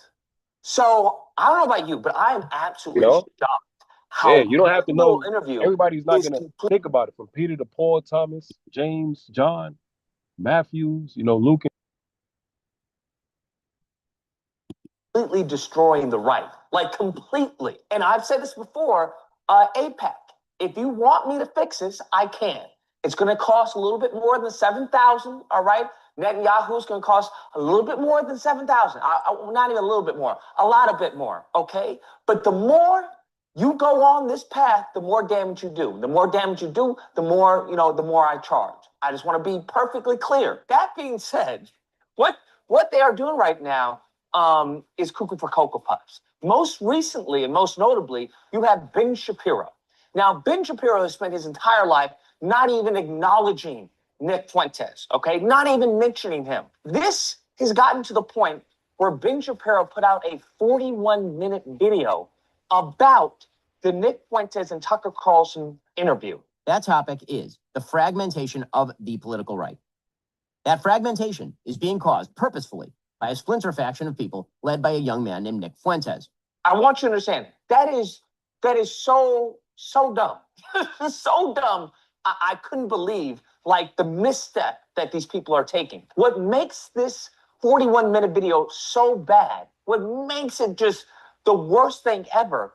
So I don't know about you, but I am absolutely shocked how you don't have to know. Interview everybody's not going to think about it. From Peter to Paul, Thomas, James, John, Matthews, Luke. Completely destroying the right, like completely. And I've said this before, AIPAC, if you want me to fix this, I can. It's going to cost a little bit more than $7,000, all right? Netanyahu's going to cost a little bit more than $7,000. Not even a little bit more, a lot of bit more, okay? But the more you go on this path, the more damage you do. The more damage you do, the more, the more I charge. I just want to be perfectly clear. That being said, what they are doing right now is cuckoo for Cocoa Puffs. Most recently and most notably, you have Ben Shapiro. Now, Ben Shapiro has spent his entire life not even acknowledging Nick Fuentes, okay? Not even mentioning him. This has gotten to the point where Ben Shapiro put out a 41-minute video about the Nick Fuentes and Tucker Carlson interview. That topic is the fragmentation of the political right. That fragmentation is being caused purposefully by a splinter faction of people led by a young man named Nick Fuentes. I want you to understand, that is so dumb. So dumb. I couldn't believe the misstep that these people are taking. What makes this 41-minute video so bad, what makes it just the worst thing ever,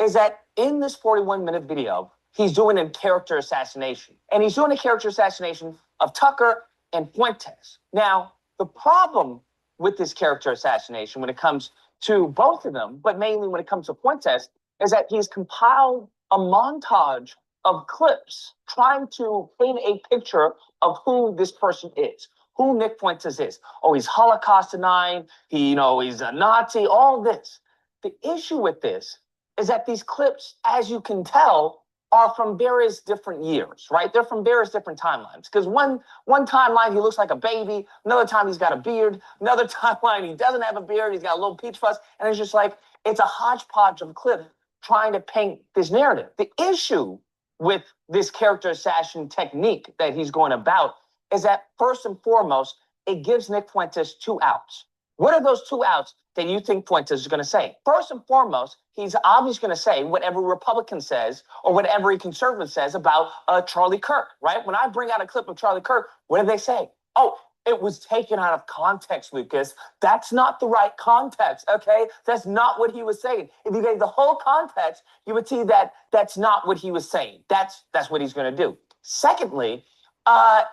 is that in this 41-minute video, he's doing a character assassination. And he's doing a character assassination of Tucker and Fuentes. Now, the problem with this character assassination when it comes to both of them, but mainly when it comes to Fuentes, is that he's compiled a montage of clips trying to paint a picture of who this person is, who Nick Fuentes is. Oh, he's Holocaust denying, he's a Nazi, all this. The issue with this is that these clips, as you can tell, are from various different years, right? They're from various different timelines. Because one timeline, he looks like a baby. Another time, he's got a beard. Another timeline, he doesn't have a beard. He's got a little peach fuzz. And it's just like, it's a hodgepodge of clips trying to paint this narrative. The issue with this character assassination technique that he's going about is that, first and foremost, it gives Nick Fuentes 2 outs. What are those 2 outs that you think Fuentes is going to say? First and foremost, he's obviously going to say whatever Republican says or what every conservative says about Charlie Kirk, right? When I bring out a clip of Charlie Kirk, what do they say? Oh, it was taken out of context, Lucas. That's not the right context, okay? That's not what he was saying. If you gave the whole context, you would see that that's not what he was saying. That's what he's going to do. Secondly,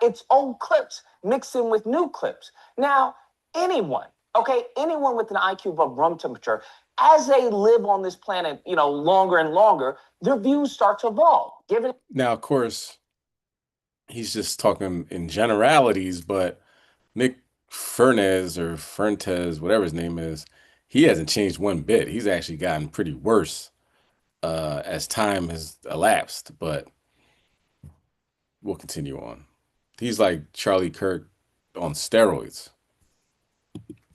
it's old clips mixed in with new clips. Now, anyone with an IQ above room temperature, as they live on this planet, longer and longer, their views start to evolve. Now, of course, he's just talking in generalities, but Nick Fuentes, whatever his name is, he hasn't changed one bit. He's actually gotten pretty worse as time has elapsed, but we'll continue on. He's like Charlie Kirk on steroids.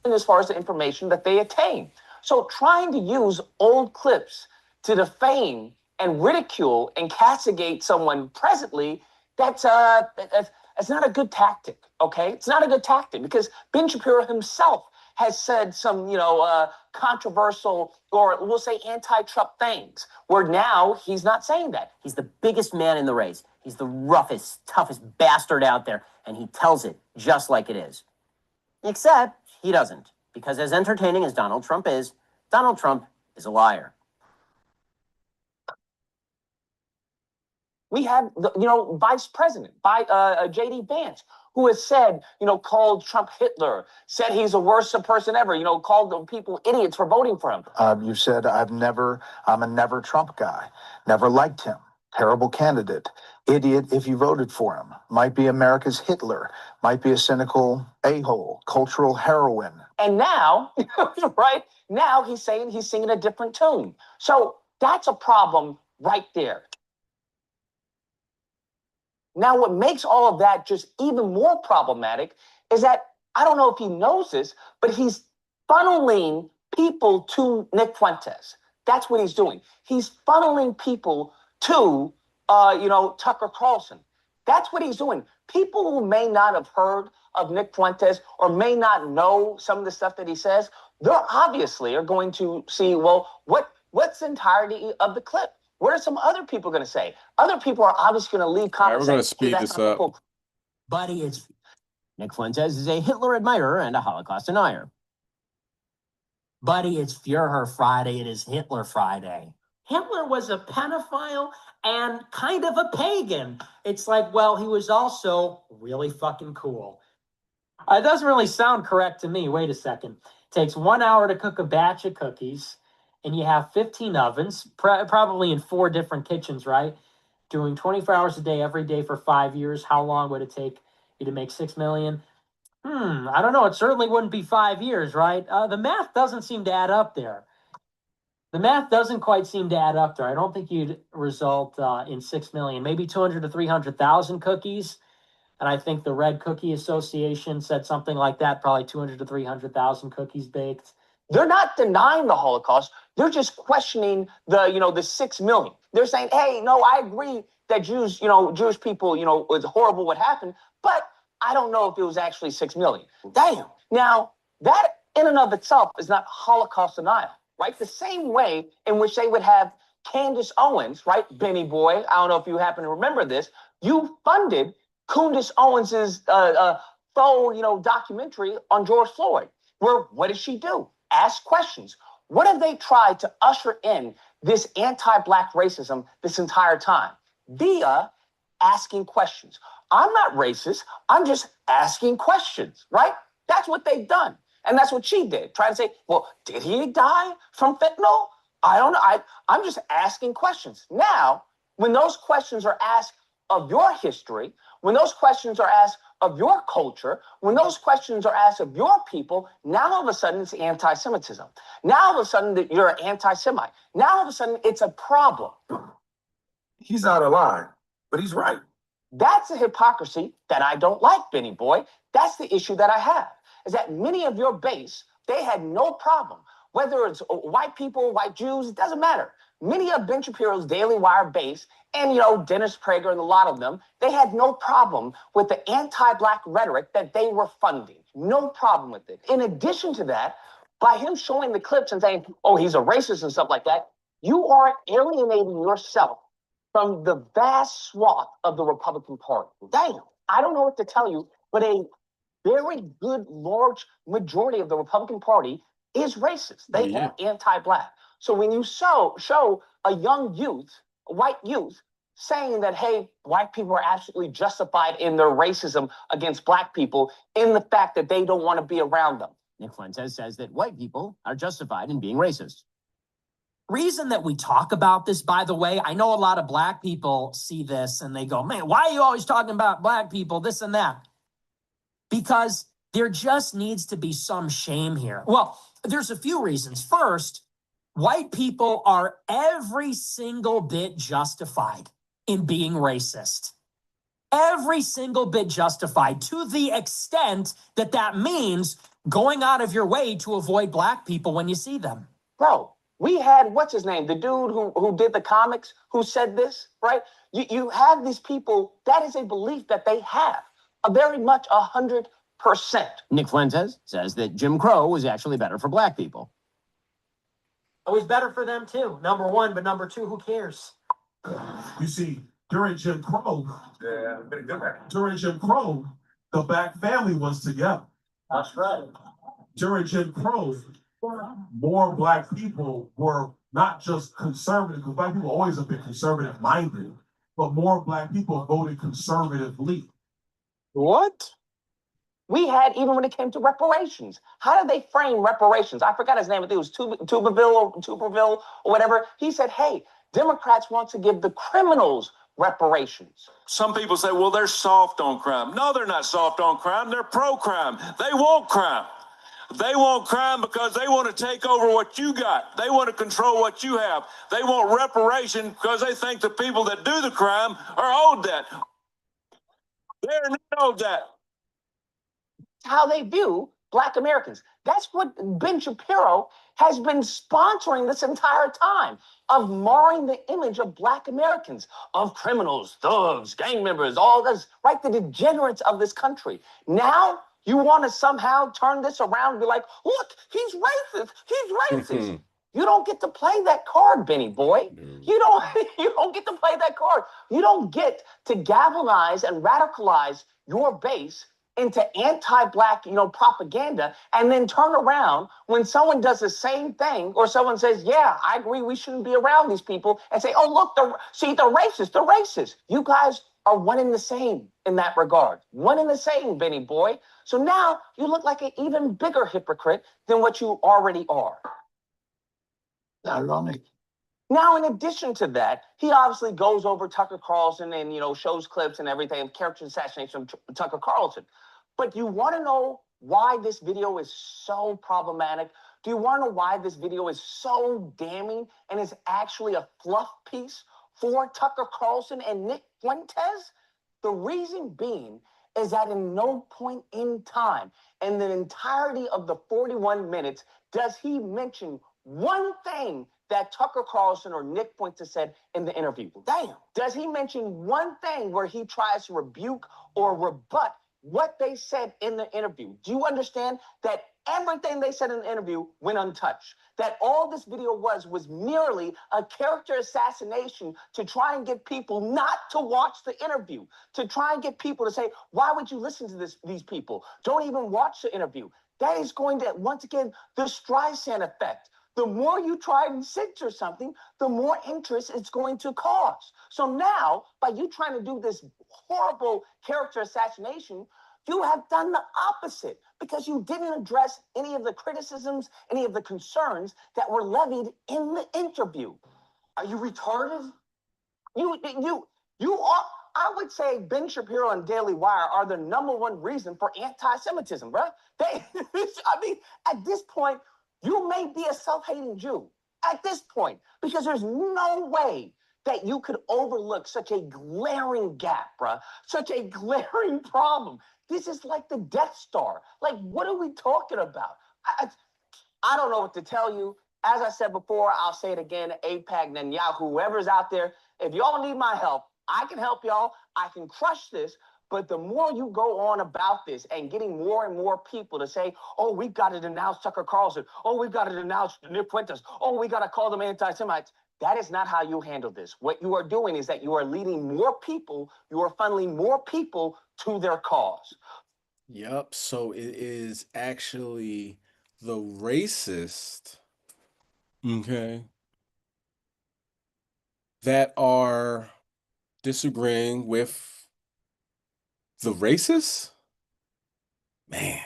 As far as the information that they attain. So trying to use old clips to defame and ridicule and castigate someone presently, that's not a good tactic, okay? It's not a good tactic because Ben Shapiro himself has said some, controversial or we'll say anti-Trump things where now he's not saying that. He's the biggest man in the race. He's the roughest, toughest bastard out there, and he tells it just like it is. Except he doesn't, because as entertaining as Donald Trump is a liar. We have, Vice President, J.D. Vance, who has said, called Trump Hitler, said he's the worst person ever, called the people idiots for voting for him. You said, I'm a never Trump guy, never liked him, terrible candidate, idiot if you voted for him, might be America's Hitler, might be a cynical a-hole, cultural heroine. And now, right, now he's saying he's singing a different tune. So that's a problem right there. Now, what makes all of that just even more problematic is that, I don't know if he knows this, but he's funneling people to Nick Fuentes. That's what he's doing. He's funneling people to, Tucker Carlson. That's what he's doing. People who may not have heard of Nick Fuentes or may not know some of the stuff that he says, they're obviously are going to see, well, what's the entirety of the clip? What are some other people going to say? Other people are obviously going to leave comments. We're going to speed this up. Buddy, Nick Fuentes is a Hitler admirer and a Holocaust denier. Buddy, it's Führer Friday. It is Hitler Friday. Hitler was a pedophile and kind of a pagan. It's like, well, he was also really fucking cool. It doesn't really sound correct to me. Wait a second. It takes 1 hour to cook a batch of cookies, and you have 15 ovens, probably in 4 different kitchens, right? Doing 24 hours a day, every day for 5 years. How long would it take you to make 6 million? I don't know. It certainly wouldn't be 5 years, right? The math doesn't seem to add up there. The math doesn't quite seem to add up there. I don't think you'd result in 6 million, maybe 200 to 300,000 cookies. And I think the Red Cookie Association said something like that, probably 200 to 300,000 cookies baked. They're not denying the Holocaust. They're just questioning the 6 million. They're saying, hey, no, I agree that Jewish people, it was horrible what happened, but I don't know if it was actually 6 million. Damn. Now, that in and of itself is not Holocaust denial, right? The same way in which they would have Candace Owens, right? Benny Boy, I don't know if you happen to remember this. You funded Candace Owens's faux, documentary on George Floyd. Where what did she do? Ask questions. What have they tried to usher in this anti-Black racism this entire time? Via asking questions. I'm not racist. I'm just asking questions, right? That's what they've done. And that's what she did. Try to say, well, did he die from fentanyl? I don't know. I'm just asking questions. Now, when those questions are asked of your history, when those questions are asked of your culture, when those questions are asked of your people, now all of a sudden it's anti-Semitism. Now all of a sudden that you're an anti-Semite. Now all of a sudden it's a problem. He's out of line, but he's right. That's a hypocrisy that I don't like, Benny Boy. That's the issue that I have, is that many of your base, they had no problem. Whether it's white people, white Jews, it doesn't matter. Many of Ben Shapiro's Daily Wire base, and Dennis Prager and a lot of them, they had no problem with the anti-Black rhetoric that they were funding. No problem with it. In addition to that, by him showing the clips and saying, oh, he's a racist and stuff like that, you are alienating yourself from the vast swath of the Republican Party. Damn, I don't know what to tell you, but a very good, large majority of the Republican Party is racist. They are anti-Black. So when you show a young youth, a white youth, saying that, hey, white people are absolutely justified in their racism against Black people in the fact that they don't want to be around them. Nick Fuentes says that white people are justified in being racist. Reason that we talk about this, by the way, I know a lot of Black people see this and they go, man, why are you always talking about Black people, this and that? Because there just needs to be some shame here. Well, there's a few reasons. First, white people are every single bit justified in being racist. Every single bit justified, to the extent that that means going out of your way to avoid Black people when you see them. Bro, we had, what's his name, the dude who did the comics, who said this, right? You have these people, that is a belief that they have, a very much 100%. Nick Fuentes says that Jim Crow was actually better for Black people. It was better for them too, number one, but number two, who cares? You see, during Jim Crow, the Black family was together. That's right. During Jim Crow, more Black people were not just conservative, because Black people always have been conservative minded, but more Black people voted conservatively. What? We had, even when it came to reparations, how did they frame reparations? I forgot his name, I think it was Tuberville or whatever. He said, hey, Democrats want to give the criminals reparations. Some people say, well, they're soft on crime. No, they're not soft on crime. They're pro-crime. They want crime. They want crime because they want to take over what you got. They want to control what you have. They want reparation because they think the people that do the crime are owed that. They're not owed that. How they view Black Americans. That's what Ben Shapiro has been sponsoring this entire time, of marring the image of Black Americans, of criminals, thugs, gang members, all this, right? The degenerates of this country. Now you want to somehow turn this around and be like, look, he's racist. He's racist. You don't get to play that card, Benny Boy. You don't get to play that card. You don't get to galvanize and radicalize your base into anti-Black, propaganda, and then turn around when someone does the same thing, or someone says, yeah, I agree, we shouldn't be around these people, and say, oh, look, they're racist. You guys are one and the same in that regard. One and the same, Benny Boy. So now you look like an even bigger hypocrite than what you already are. Ironic. Now, in addition to that, he obviously goes over Tucker Carlson and, shows clips and everything, character assassination of Tucker Carlson. But you want to know why this video is so problematic? Do you want to know why this video is so damning and is actually a fluff piece for Tucker Carlson and Nick Fuentes? The reason being is that in no point in time, in the entirety of the 41 minutes, does he mention one thing that Tucker Carlson or Nick Fuentes said in the interview. Damn. Does he mention one thing where he tries to rebuke or rebut what they said in the interview? Do you understand that everything they said in the interview went untouched? That all this video was merely a character assassination to try and get people not to watch the interview, to try and get people to say, why would you listen to these people? Don't even watch the interview. That is going to, once again, the Streisand effect. The more you try and censor something, the more interest it's going to cause. So now, by you trying to do this horrible character assassination, you have done the opposite because you didn't address any of the criticisms, any of the concerns that were levied in the interview. Are you retarded? You are. I would say Ben Shapiro and Daily Wire are the #1 reason for anti-Semitism, bro. I mean, at this point, you may be a self-hating Jew. At this point, because there's no way that you could overlook such a glaring gap, bro. Such a glaring problem. This is like the Death Star. Like, what are we talking about? I don't know what to tell you. As I said before, I'll say it again, AIPAC, Netanyahu, whoever's out there, if y'all need my help, I can help y'all. I can crush this. But the more you go on about this and getting more and more people to say, oh, we've got to denounce Tucker Carlson. Oh, we've got to denounce Nick Fuentes. Oh, we got to call them anti-Semites. That is not how you handle this. What you are doing is that you are leading more people, you are funneling more people to their cause. Yep. So it is actually the racist, okay, that are disagreeing with the racist. Man,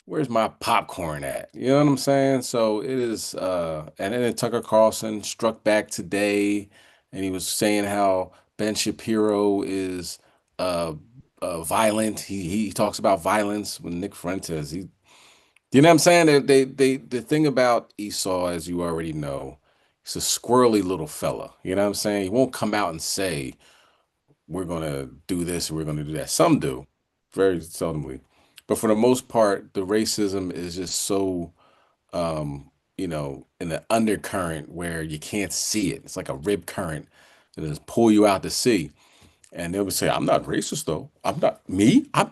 where's my popcorn at? You know what I'm saying? So it is, and then Tucker Carlson struck back today, and he was saying how Ben Shapiro is violent. He talks about violence with Nick Fuentes. You know what I'm saying? The thing about Esau, as you already know, he's a squirrely little fella. You know what I'm saying? He won't come out and say, we're gonna do this, we're gonna do that. Some do, very seldomly. But for the most part, the racism is just so in the undercurrent where you can't see it. It's like a rib current that just pull you out to sea. And they would say, I'm not racist though. I'm not me. I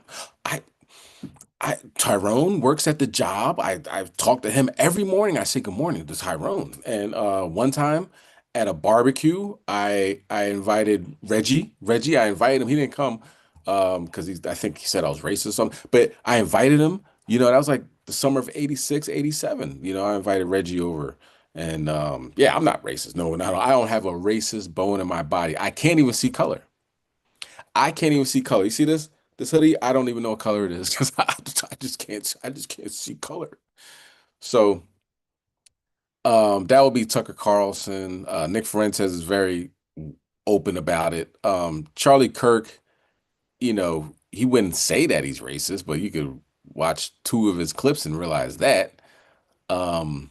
Tyrone works at the job. I've talked to him every morning. I say good morning to Tyrone. And one time at a barbecue, I invited Reggie. I invited him. He didn't come because I think he said I was racist or something. But I invited him. That was like the summer of 86, 87. I invited Reggie over. And yeah, I'm not racist. No, I don't have a racist bone in my body. I can't even see color. I can't even see color. You see this? This hoodie, I don't even know what color it is because I just can't see color. So that would be Tucker Carlson. Nick Fuentes is very open about it. Charlie Kirk, he wouldn't say that he's racist, but you could watch 2 of his clips and realize that. And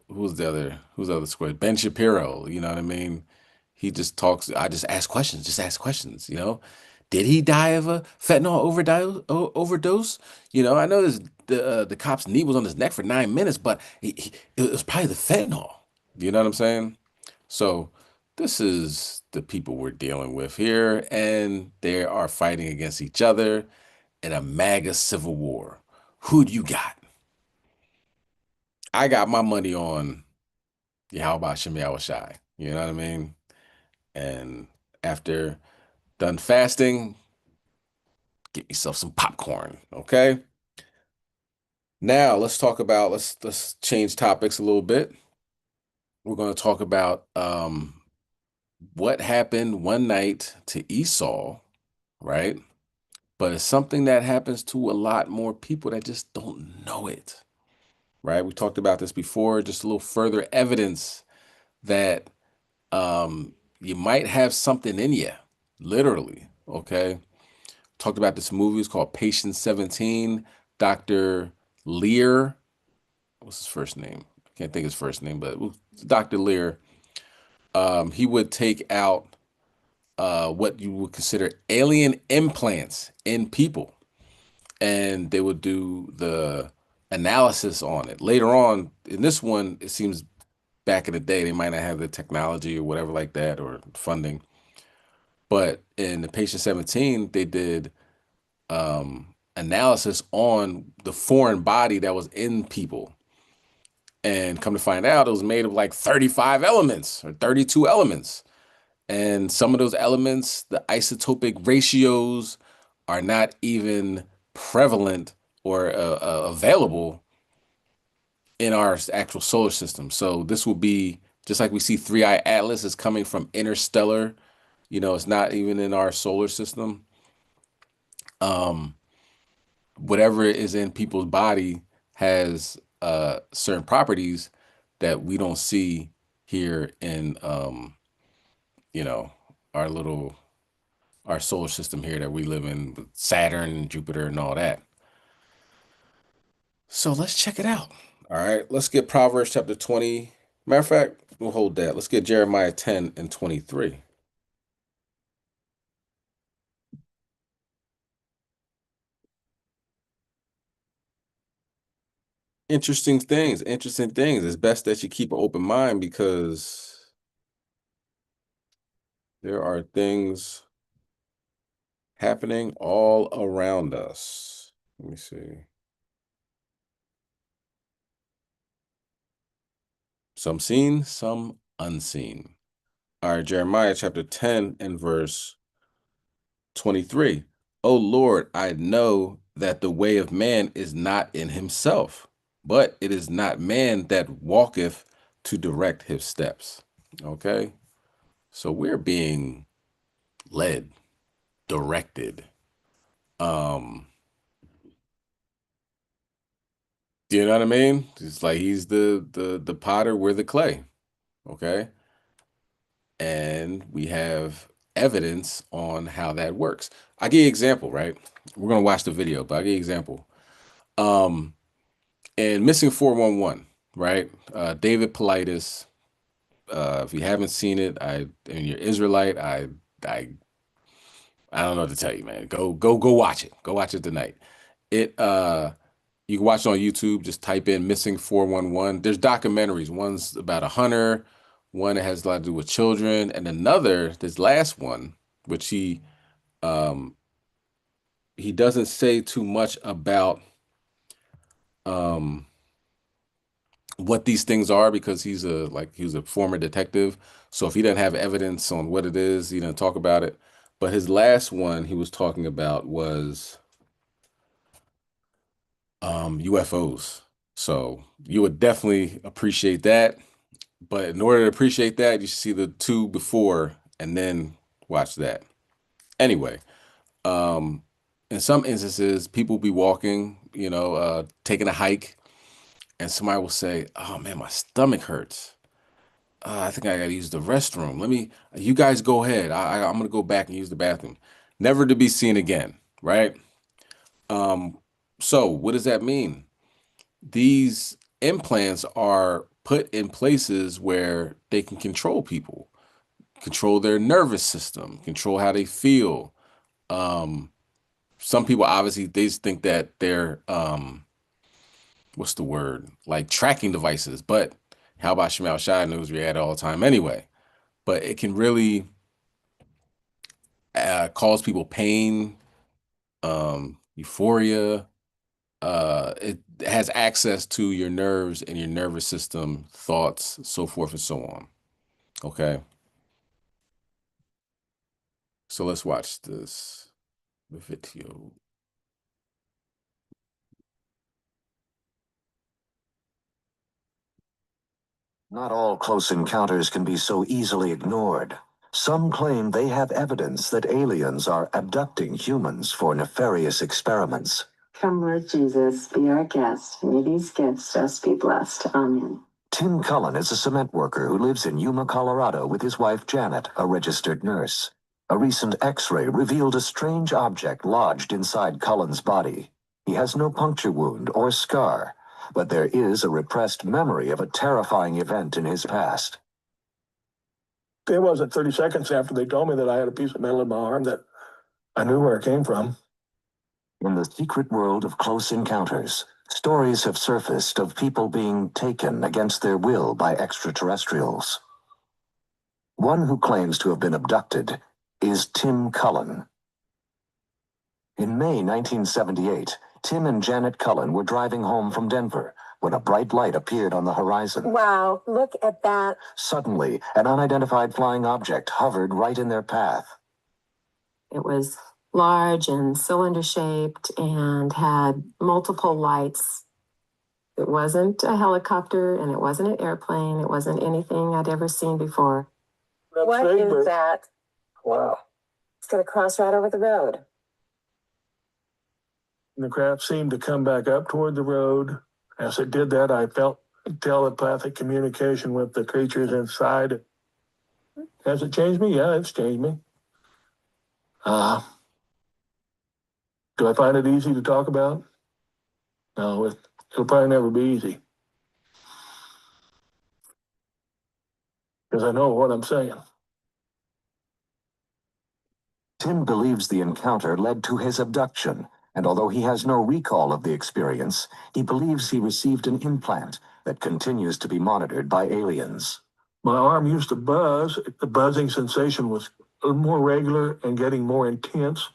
who's the other square? Ben Shapiro, you know what I mean? He just talks, I just ask questions, Did he die of a fentanyl overdose? I know the cop's knee was on his neck for 9 minutes, but it was probably the fentanyl. You know what I'm saying? So this is the people we're dealing with here, and they are fighting against each other in a MAGA civil war. Who do you got? I got my money on how about Shemi Shy? You know what I mean? And after done fasting, get yourself some popcorn, okay? Now let's change topics a little bit. We're going to talk about what happened one night to Esau, right? But it's something that happens to a lot more people that just don't know it, right? We talked about this before, just a little further evidence that you might have something in you, literally, okay? Talked about this movie. It's called Patient 17. Dr. Lear, what's his first name? I can't think of his first name, but Dr. Lear, he would take out what you would consider alien implants in people, and they would do the analysis on it. Later on, in this one, it seems back in the day, they might not have the technology or whatever like that or funding. But in the Patient 17, they did analysis on the foreign body that was in people. And come to find out, it was made of like 35 elements or 32 elements. And some of those elements, the isotopic ratios are not even prevalent or available in our actual solar system. So this will be just like we see 3-Eye Atlas is coming from interstellar. It's not even in our solar system. Whatever is in people's body has certain properties that we don't see here in you know our little our solar system here that we live in, with Saturn and Jupiter and all that. So let's check it out. All right, let's get Proverbs chapter 20. Matter of fact, we'll hold that. Let's get Jeremiah 10 and 23. Interesting things. It's best that you keep an open mind because there are things happening all around us. Let me see. Some seen, some unseen. All right, Jeremiah chapter 10 and verse 23. O Lord, I know that the way of man is not in himself, but it is not man that walketh to direct his steps. Okay? So we're being led, directed. Do you know what I mean? It's like he's the potter, we're the clay. Okay? And we have evidence on how that works. I'll give you an example, right? We're gonna watch the video, but I'll give you an example. And Missing 411, right? David Politis. If you haven't seen it, and you're Israelite, I don't know what to tell you, man. Go watch it. Go watch it tonight. It You can watch it on YouTube. Just type in Missing 411. There's documentaries. One's about a hunter, one that has a lot to do with children, and another, this last one, which he doesn't say too much about what these things are because he was a former detective. So if he doesn't have evidence on what it is, he doesn't talk about it. But his last one he was talking about was UFOs. So you would definitely appreciate that. But in order to appreciate that, you should see the two before and then watch that. Anyway, in some instances, people be walking, taking a hike, and somebody will say, "Oh man, my stomach hurts. I think I gotta use the restroom. You guys go ahead. I'm gonna go back and use the bathroom." Never to be seen again, right? So what does that mean? These implants are put in places where they can control people, control their nervous system, control how they feel. Some people obviously they just think that they're what's the word? Like tracking devices, but how about Shemal Shai knows we had all the time anyway? But it can really cause people pain, euphoria. It has access to your nerves and your nervous system, thoughts, so forth and so on. Okay. So let's watch this video. Not all close encounters can be so easily ignored. Some claim they have evidence that aliens are abducting humans for nefarious experiments. Come, Lord Jesus, be our guest. May these gifts just be blessed. Amen. Tim Cullen is a cement worker who lives in Yuma, Colorado with his wife Janet, a registered nurse. A recent X-ray revealed a strange object lodged inside Cullen's body. He has no puncture wound or scar, but there is a repressed memory of a terrifying event in his past. It wasn't 30 seconds after they told me that I had a piece of metal in my arm that I knew where it came from. In the secret world of close encounters, stories have surfaced of people being taken against their will by extraterrestrials. One who claims to have been abducted is Tim Cullen. In May 1978, Tim and Janet Cullen were driving home from Denver when a bright light appeared on the horizon. Wow, look at that. Suddenly, an unidentified flying object hovered right in their path. It was large and cylinder-shaped and had multiple lights It wasn't a helicopter and it wasn't an airplane. It wasn't anything I'd ever seen before. What is that? Wow. It's going to cross right over the road. The craft seemed to come back up toward the road. As it did that, I felt telepathic communication with the creatures inside. Has it changed me? Yeah, it's changed me. Do I find it easy to talk about? No, it'll probably never be easy. Because I know what I'm saying. Tim believes the encounter led to his abduction, and although he has no recall of the experience, he believes he received an implant that continues to be monitored by aliens. My arm used to buzz. The buzzing sensation was more regular and getting more intense.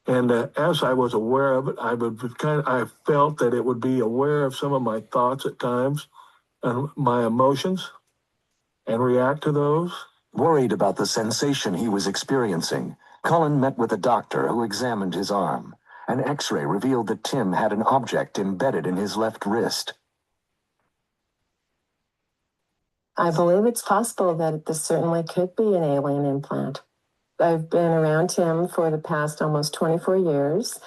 And as I was aware of it, I felt that it would be aware of some of my thoughts at times and my emotions and react to those. Worried about the sensation he was experiencing, Cullen met with a doctor who examined his arm. An X-ray revealed that Tim had an object embedded in his left wrist. I believe it's possible that this certainly could be an alien implant. I've been around Tim for the past almost 24 years,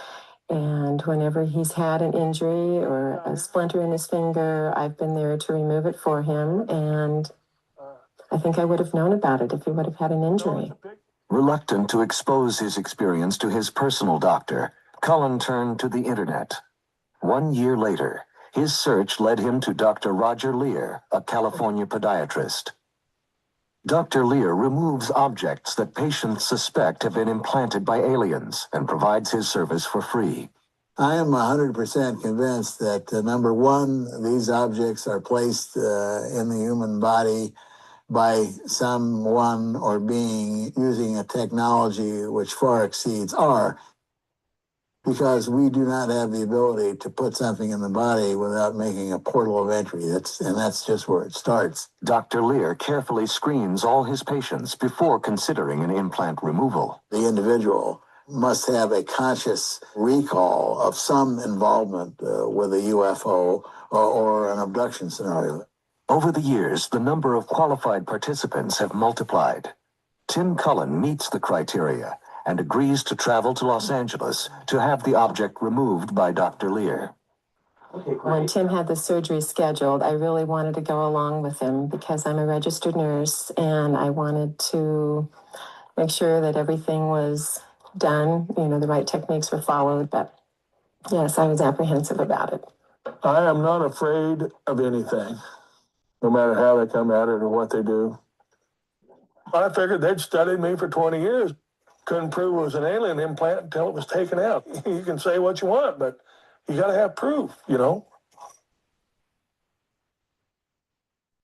and whenever he's had an injury or a splinter in his finger, I've been there to remove it for him, and I think I would have known about it if he would have had an injury. Reluctant to expose his experience to his personal doctor, Cullen turned to the internet. 1 year later, his search led him to Dr. Roger Lear, a California podiatrist. Dr. Lear removes objects that patients suspect have been implanted by aliens and provides his service for free. I am 100% convinced that, number one, these objects are placed in the human body by someone or being using a technology which far exceeds our, because we do not have the ability to put something in the body without making a portal of entry. That's just where it starts. Dr. Lear carefully screens all his patients before considering an implant removal. The individual must have a conscious recall of some involvement with a UFO or an abduction scenario. Over the years, the number of qualified participants have multiplied. Tim Cullen meets the criteria and agrees to travel to Los Angeles to have the object removed by Dr. Lear. When Tim had the surgery scheduled, I really wanted to go along with him because I'm a registered nurse and I wanted to make sure that everything was done, the right techniques were followed, but yes, I was apprehensive about it. I am not afraid of anything, no matter how they come at it or what they do. I figured they'd studied me for 20 years. Couldn't prove it was an alien implant until it was taken out. You can say what you want, but you got to have proof,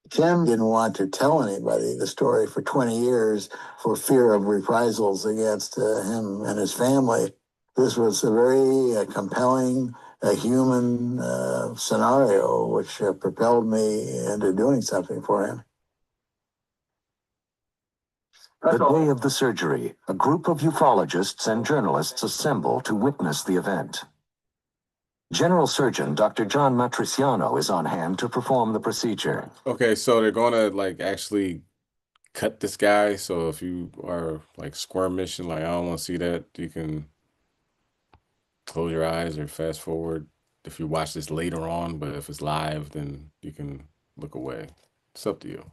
Tim didn't want to tell anybody the story for 20 years for fear of reprisals against him and his family. This was a very compelling, human scenario, which propelled me into doing something for him. The day of the surgery, a group of ufologists and journalists assemble to witness the event. General Surgeon Dr. John Matriciano is on hand to perform the procedure. Okay, so they're gonna actually cut this guy. So if you are squirmish, I don't want to see that, you can close your eyes or fast forward if you watch this later on. But if it's live, then you can look away. It's up to you.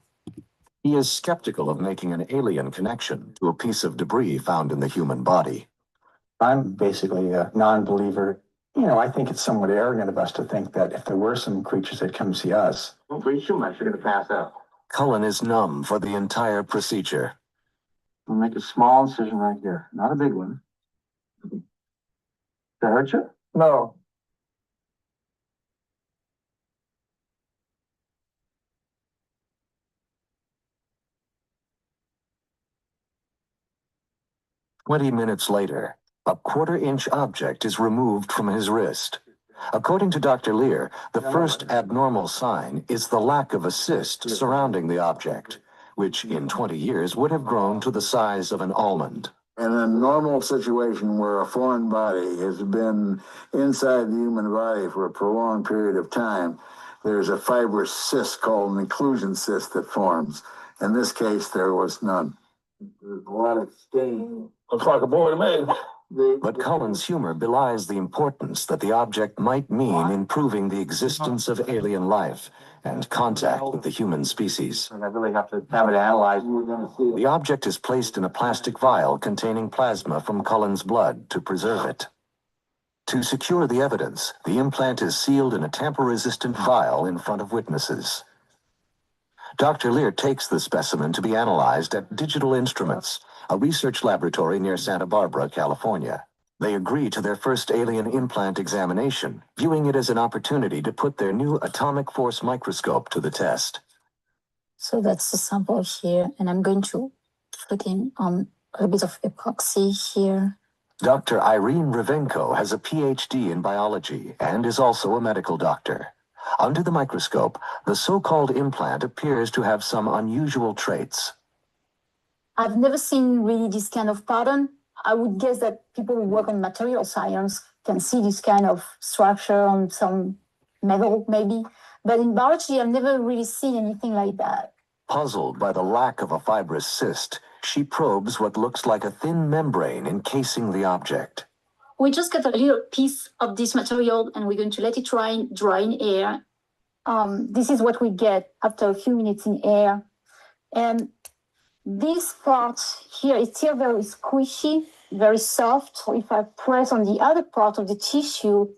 He is skeptical of making an alien connection to a piece of debris found in the human body. I'm basically a non-believer. I think it's somewhat arrogant of us to think that if there were some creatures that come see us. Don't breathe too much, you're going to pass out. Cullen is numb for the entire procedure. We'll make a small incision right here, not a big one. Did that hurt you? No. "20 minutes later, a quarter-inch object is removed from his wrist. According to Dr. Lear, the first abnormal sign is the lack of a cyst surrounding the object, which in 20 years would have grown to the size of an almond. In a normal situation where a foreign body has been inside the human body for a prolonged period of time, there's a fibrous cyst called an inclusion cyst that forms. In this case, there was none. There's a lot of stain. Looks like a boy to me. But Cullen's humor belies the importance that the object might mean in proving the existence of alien life and contact with the human species. I really have to have it analyzed. The object is placed in a plastic vial containing plasma from Cullen's blood to preserve it. To secure the evidence, the implant is sealed in a tamper-resistant vial in front of witnesses. Dr. Lear takes the specimen to be analyzed at Digital Instruments, a research laboratory near Santa Barbara, California. They agree to their first alien implant examination, viewing it as an opportunity to put their new atomic force microscope to the test. So that's the sample here, and I'm going to put in a bit of epoxy here. Dr. Irene Ravenko has a PhD in biology and is also a medical doctor. Under the microscope, the so-called implant appears to have some unusual traits. I've never seen really this kind of pattern. I would guess that people who work on material science can see this kind of structure on some metal, maybe. But in biology, I've never really seen anything like that. Puzzled by the lack of a fibrous cyst, she probes what looks like a thin membrane encasing the object. We just got a little piece of this material and we're going to let it dry in air. This is what we get after a few minutes in air. And this part here is still very squishy, very soft. If I press on the other part of the tissue,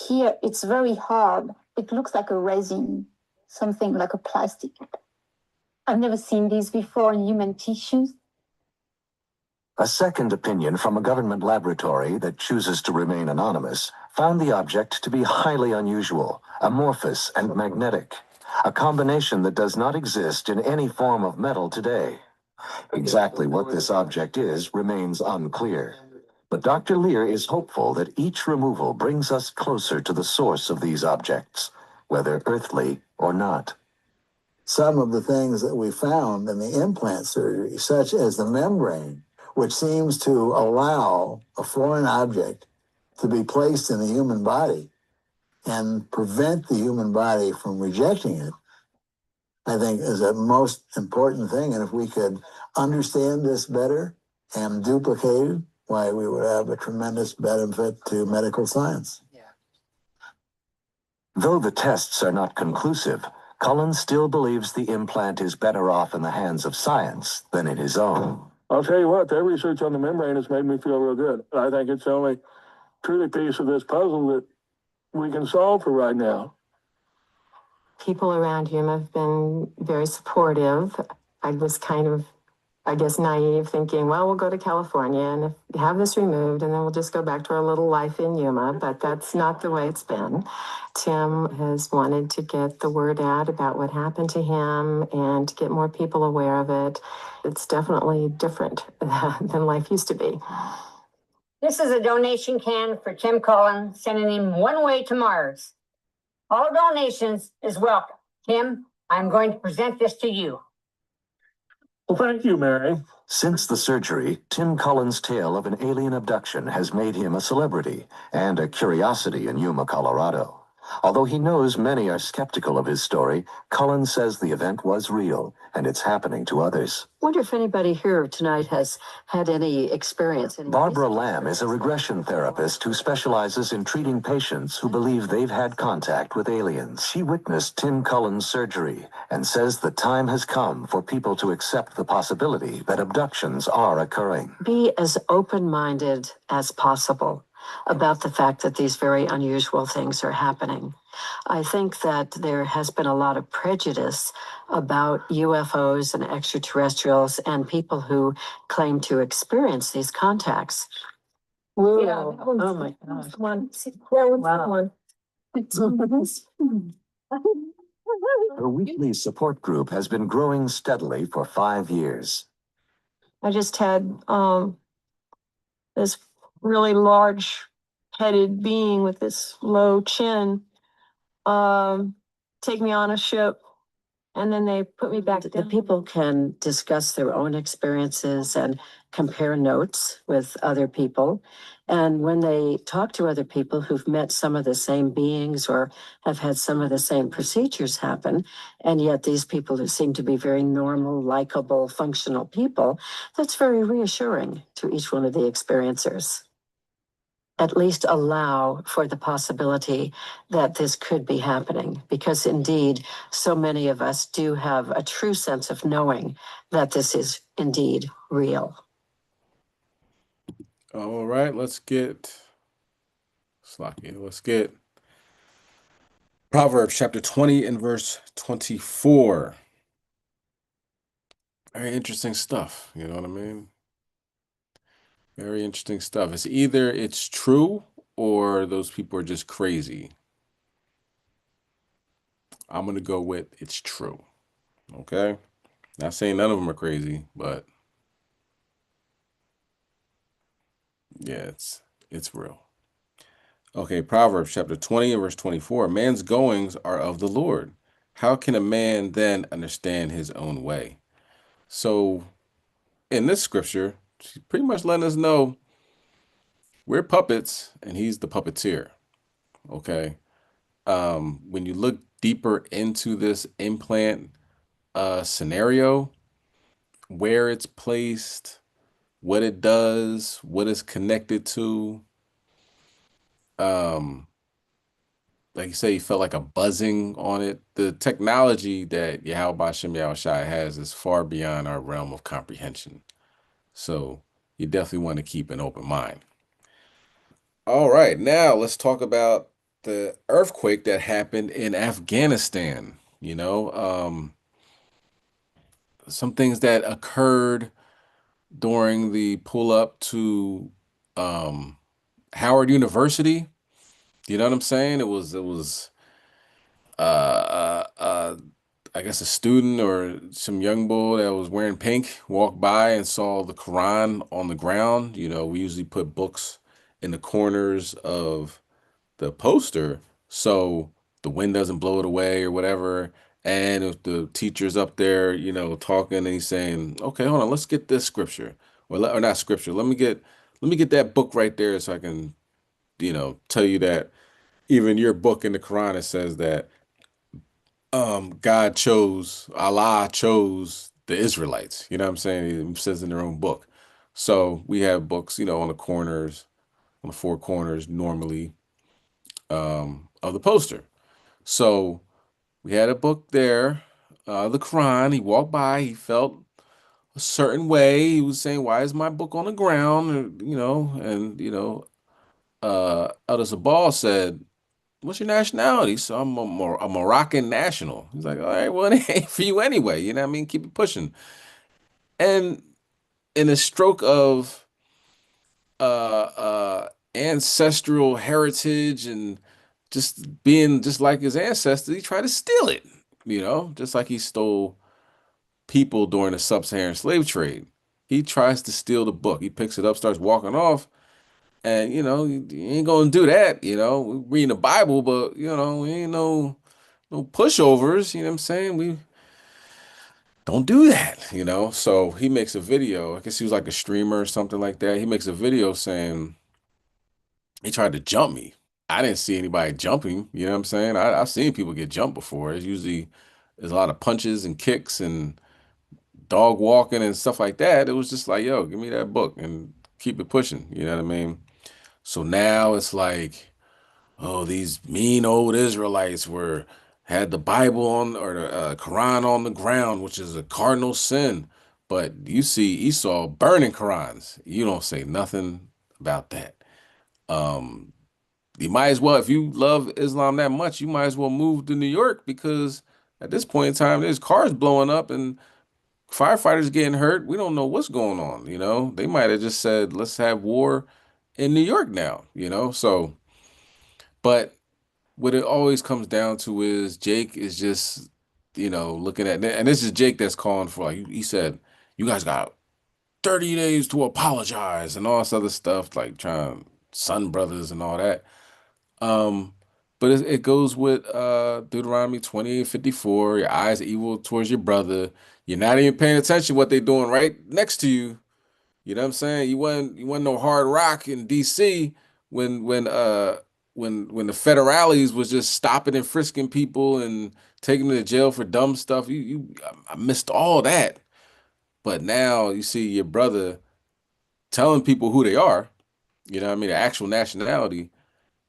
here it's very hard. It looks like a resin, something like a plastic. I've never seen this before in human tissues. A second opinion from a government laboratory that chooses to remain anonymous found the object to be highly unusual, amorphous, and magnetic, a combination that does not exist in any form of metal today. Exactly what this object is remains unclear, but Dr. Lear is hopeful that each removal brings us closer to the source of these objects, whether earthly or not. Some of the things that we found in the implant surgery, such as the membrane, which seems to allow a foreign object to be placed in the human body and prevent the human body from rejecting it, I think is a most important thing. And if we could understand this better and duplicate it, why, we would have a tremendous benefit to medical science. Though the tests are not conclusive, Cullen still believes the implant is better off in the hands of science than in his own. I'll tell you what, their research on the membrane has made me feel real good. I think it's the only truly piece of this puzzle that we can solve for right now. People around him have been very supportive. I was kind of, I guess, naive, thinking, well, we'll go to California and have this removed, and then we'll just go back to our little life in Yuma. But that's not the way it's been. Tim has wanted to get the word out about what happened to him and to get more people aware of it. It's definitely different than life used to be. This is a donation can for Tim Cullen, sending him one way to Mars. All donations is welcome. Tim, I'm going to present this to you. Well, thank you, Mary. Since the surgery, Tim Cullen's tale of an alien abduction has made him a celebrity and a curiosity in Yuma, Colorado. Although he knows many are skeptical of his story, Cullen says the event was real and it's happening to others. Wonder if anybody here tonight has had any experience. Barbara Lamb is a regression therapist who specializes in treating patients who believe they've had contact with aliens. She witnessed Tim Cullen's surgery and says the time has come for people to accept the possibility that abductions are occurring. Be as open-minded as possible about the fact that these very unusual things are happening. I think that there has been a lot of prejudice about UFOs and extraterrestrials and people who claim to experience these contacts. Whoa. Yeah, oh my gosh. Wow. Her weekly support group has been growing steadily for 5 years. I just had this really large-headed being with this low chin take me on a ship and then they put me back The down. people can discuss their own experiences and compare notes with other people. And when they talk to other people who've met some of the same beings or have had some of the same procedures happen, and yet these people who seem to be very normal, likable, functional people, that's very reassuring to each one of the experiencers. At least allow for the possibility that this could be happening, because indeed, so many of us do have a true sense of knowing that this is indeed real. All right, let's get Proverbs chapter 20 and verse 24. Very interesting stuff, you know what I mean? Very interesting stuff. It's either it's true or those people are just crazy. I'm going to go with it's true. Okay? Not saying none of them are crazy, but yeah, it's real. Okay, Proverbs chapter 20 and verse 24. Man's goings are of the Lord. How can a man then understand his own way? So in this scripture, she's pretty much letting us know we're puppets and he's the puppeteer. Okay. When you look deeper into this implant scenario, where it's placed, what it does, what it's connected to, um, like you say, you felt like a buzzing on it. The technology that Yahweh Bashem Yahushai has is far beyond our realm of comprehension. So you definitely want to keep an open mind. All right, now let's talk about the earthquake that happened in Afghanistan. Some things that occurred during the pull up to um, Howard University. You know what I'm saying? It was uh, uh, uh, I guess a student or some young boy that was wearing pink walked by and saw the Quran on the ground. We usually put books in the corners of the poster so the wind doesn't blow it away or whatever. And if the teacher's up there, talking and he's saying, okay, hold on, let's get this scripture or not scripture. Let me get that book right there so I can, tell you that even your book in the Quran, it says that Allah chose the Israelites. You know what I'm saying? It says in their own book. So we have books, on the corners, on the four corners normally of the poster. So we had a book there, the Quran. He walked by, he felt a certain way. He was saying, "Why is my book on the ground?" Elder Sabal said, "What's your nationality?" So I'm a Moroccan national. He's like, "All right, well, it ain't for you anyway." You know what I mean? Keep it pushing. And in a stroke of ancestral heritage and just being just like his ancestors, he tried to steal it, just like he stole people during the sub-Saharan slave trade. He tries to steal the book. He picks it up, starts walking off, and you ain't gonna do that. We reading the Bible, but we ain't no pushovers. You know what I'm saying? We don't do that. So he makes a video. I guess he was like a streamer or something like that. He makes a video saying he tried to jump me. I didn't see anybody jumping. You know what I'm saying? I've seen people get jumped before. There's a lot of punches and kicks and dog walking and stuff like that. It was just like, yo, give me that book and keep it pushing. You know what I mean? So now it's like, oh, these mean old Israelites had the Bible on or the Quran on the ground, which is a cardinal sin. But you see Esau burning Qurans. You don't say nothing about that. Um, you might as well, if you love Islam that much, you might as well move to New York because at this point in time, there's cars blowing up and firefighters getting hurt. We don't know what's going on. They might have just said, let's have war in New York now. So, but what it always comes down to is Jake is just, looking at, and this is Jake that's calling for, like, he said, you guys got 30 days to apologize and all this other stuff, like trying Sun Brothers and all that. Um, But it goes with Deuteronomy 28:54. Your eyes are evil towards your brother. You're not even paying attention to what they're doing right next to you. You know what I'm saying? You wasn't no hard rock in DC when when the federales was just stopping and frisking people and taking them to jail for dumb stuff. I missed all that. But now you see your brother telling people who they are, you know what I mean, the actual nationality,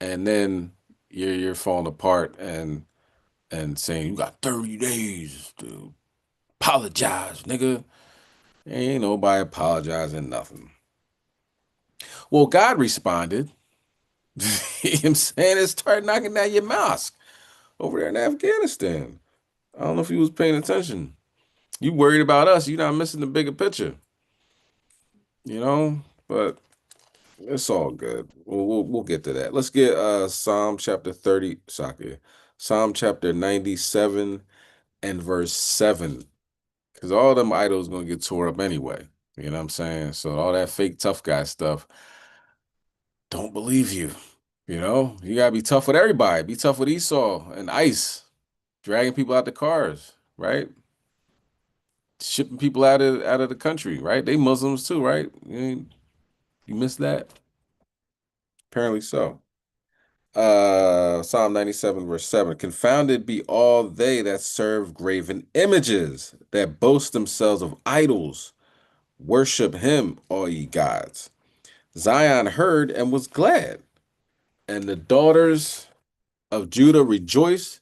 and then you're falling apart and saying you got 30 days to apologize, nigga. Ain't nobody apologizing nothing. Well, God responded. You know what I'm saying? It started knocking down your mosque over there in Afghanistan. I don't know if you was paying attention. You worried about us. You're not missing the bigger picture, you know? But it's all good. We'll get to that. Let's get Psalm chapter 30, Shaka. Psalm chapter 97 and verse 7. Because all them idols gonna get tore up anyway. You know what I'm saying? So all that fake tough guy stuff, don't believe you. You know, you gotta be tough with everybody. Be tough with Esau and ICE, dragging people out the cars, right? Shipping people out of the country, right? They Muslims too, right? You missed that? Apparently so. Psalm 97, verse 7. Confounded be all they that serve graven images, that boast themselves of idols. Worship him, all ye gods. Zion heard and was glad, and the daughters of Judah rejoiced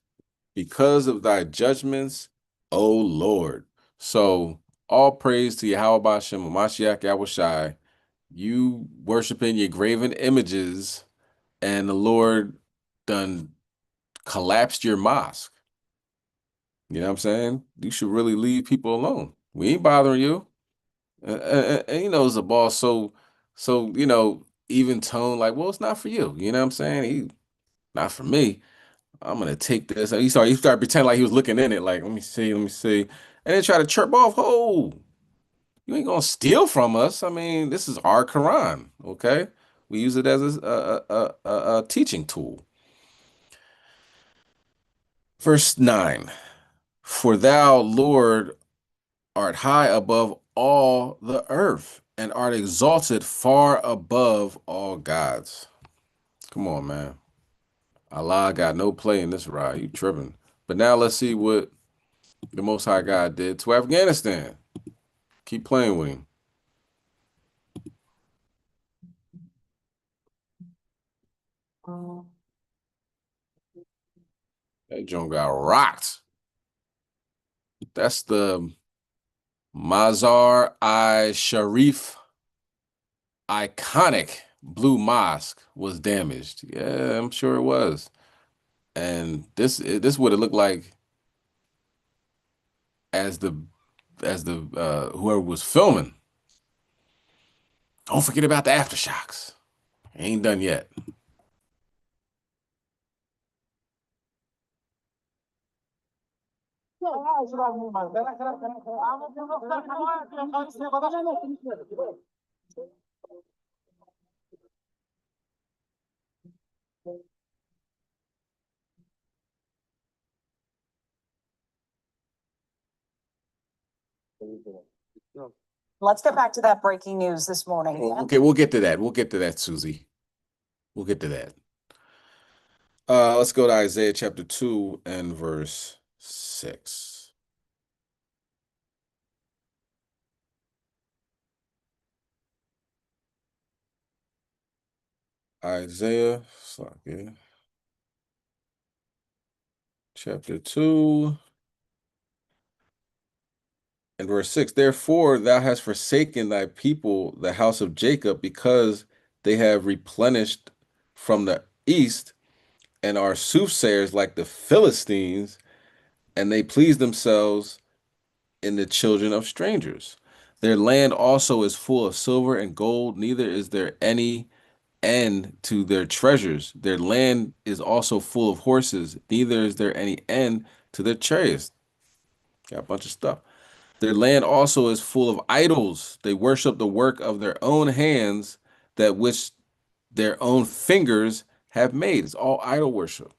because of thy judgments, O Lord. So all praise to Yahweh Bashem, Mashiach Yahushai. You worshiping your graven images, and the Lord done collapsed your mosque. You know what I'm saying? You should really leave people alone. We ain't bothering you. And you know, it's a boss so even tone, like, well, it's not for you. You know what I'm saying? Not for me. I'm gonna take this. And he started pretending like he was looking in it, like, let me see. And then try to chirp off, oh, you ain't gonna steal from us. I mean, this is our Quran, okay? We use it as a teaching tool. Verse 9, for thou, Lord, art high above all the earth and art exalted far above all gods. Come on, man. Allah got no play in this ride. You tripping. But now let's see what the Most High God did to Afghanistan. Keep playing with him. That joint got rocked. That's the Mazar-i-Sharif iconic blue mosque was damaged. Yeah, I'm sure it was. And this would have looked like as the whoever was filming. Don't forget about the aftershocks. Ain't done yet. Let's get back to that breaking news this morning. Okay, we'll get to that. We'll get to that, Susie. We'll get to that. Let's go to Isaiah chapter 2 and verse 6. Isaiah chapter 2 and verse 6. Therefore, thou hast forsaken thy people, the house of Jacob, because they have replenished from the east and are soothsayers like the Philistines, and they please themselves in the children of strangers. Their land also is full of silver and gold, neither is there any end to their treasures. Their land is also full of horses, neither is there any end to their chariots. Got a bunch of stuff. Their land also is full of idols. They worship the work of their own hands, that which their own fingers have made. It's all idol worship.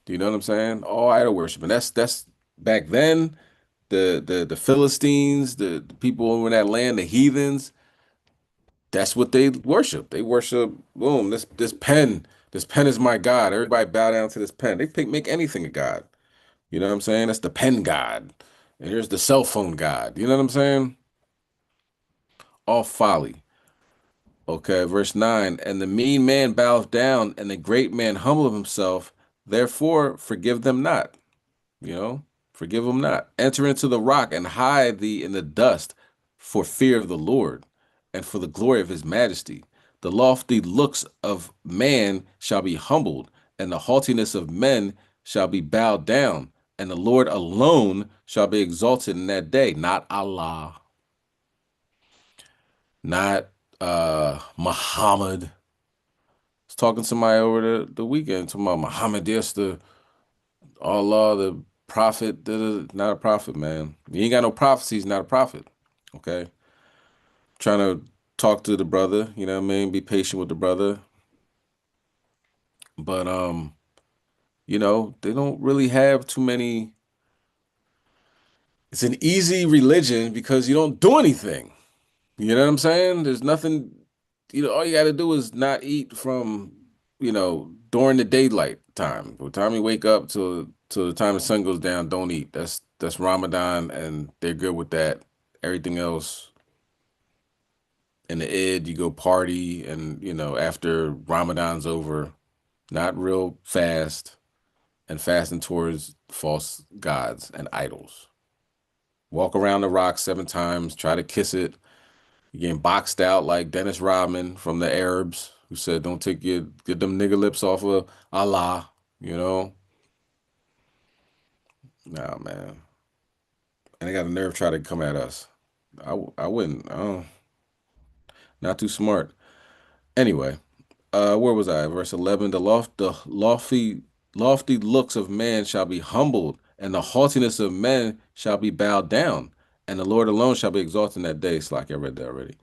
You know what I'm saying? All idol worship. And that's back then, the Philistines, the people over in that land, the heathens, that's what they worship. They worship, boom, this pen. This pen is my God. Everybody bow down to this pen. Make anything a God. You know what I'm saying? That's the pen God. And here's the cell phone God. You know what I'm saying? All folly. Okay, verse 9. And the mean man boweth down, and the great man humbleth himself. Therefore, forgive them not. You know, forgive them not. Enter into the rock and hide thee in the dust for fear of the Lord and for the glory of his majesty. The lofty looks of man shall be humbled, and the haughtiness of men shall be bowed down, and the Lord alone shall be exalted in that day, not Allah, not Muhammad. I was talking to somebody over the weekend, talking about Muhammad, yes, Allah, the prophet, not a prophet, man. You ain't got no prophecy, he's not a prophet. Okay. Trying to talk to the brother, you know what I mean? Be patient with the brother. But they don't really have too many. It's an easy religion because you don't do anything. You know what I'm saying? There's nothing, all you gotta do is not eat from, during the daylight time. By the time you wake up till the time the sun goes down, don't eat. That's Ramadan, and they're good with that. Everything else in the Eid, you go party, and after Ramadan's over, not real fast, and fasting towards false gods and idols. Walk around the rock 7 times, try to kiss it. You're getting boxed out like Dennis Rodman from the Arabs, who said, "Don't get them nigger lips off of Allah." You know? Nah, man. And they got the nerve to try to come at us. I wouldn't. Not too smart. Anyway, where was I? Verse 11. The lofty looks of man shall be humbled, and the haughtiness of men shall be bowed down, and the Lord alone shall be exalted in that day. It's like I read that already.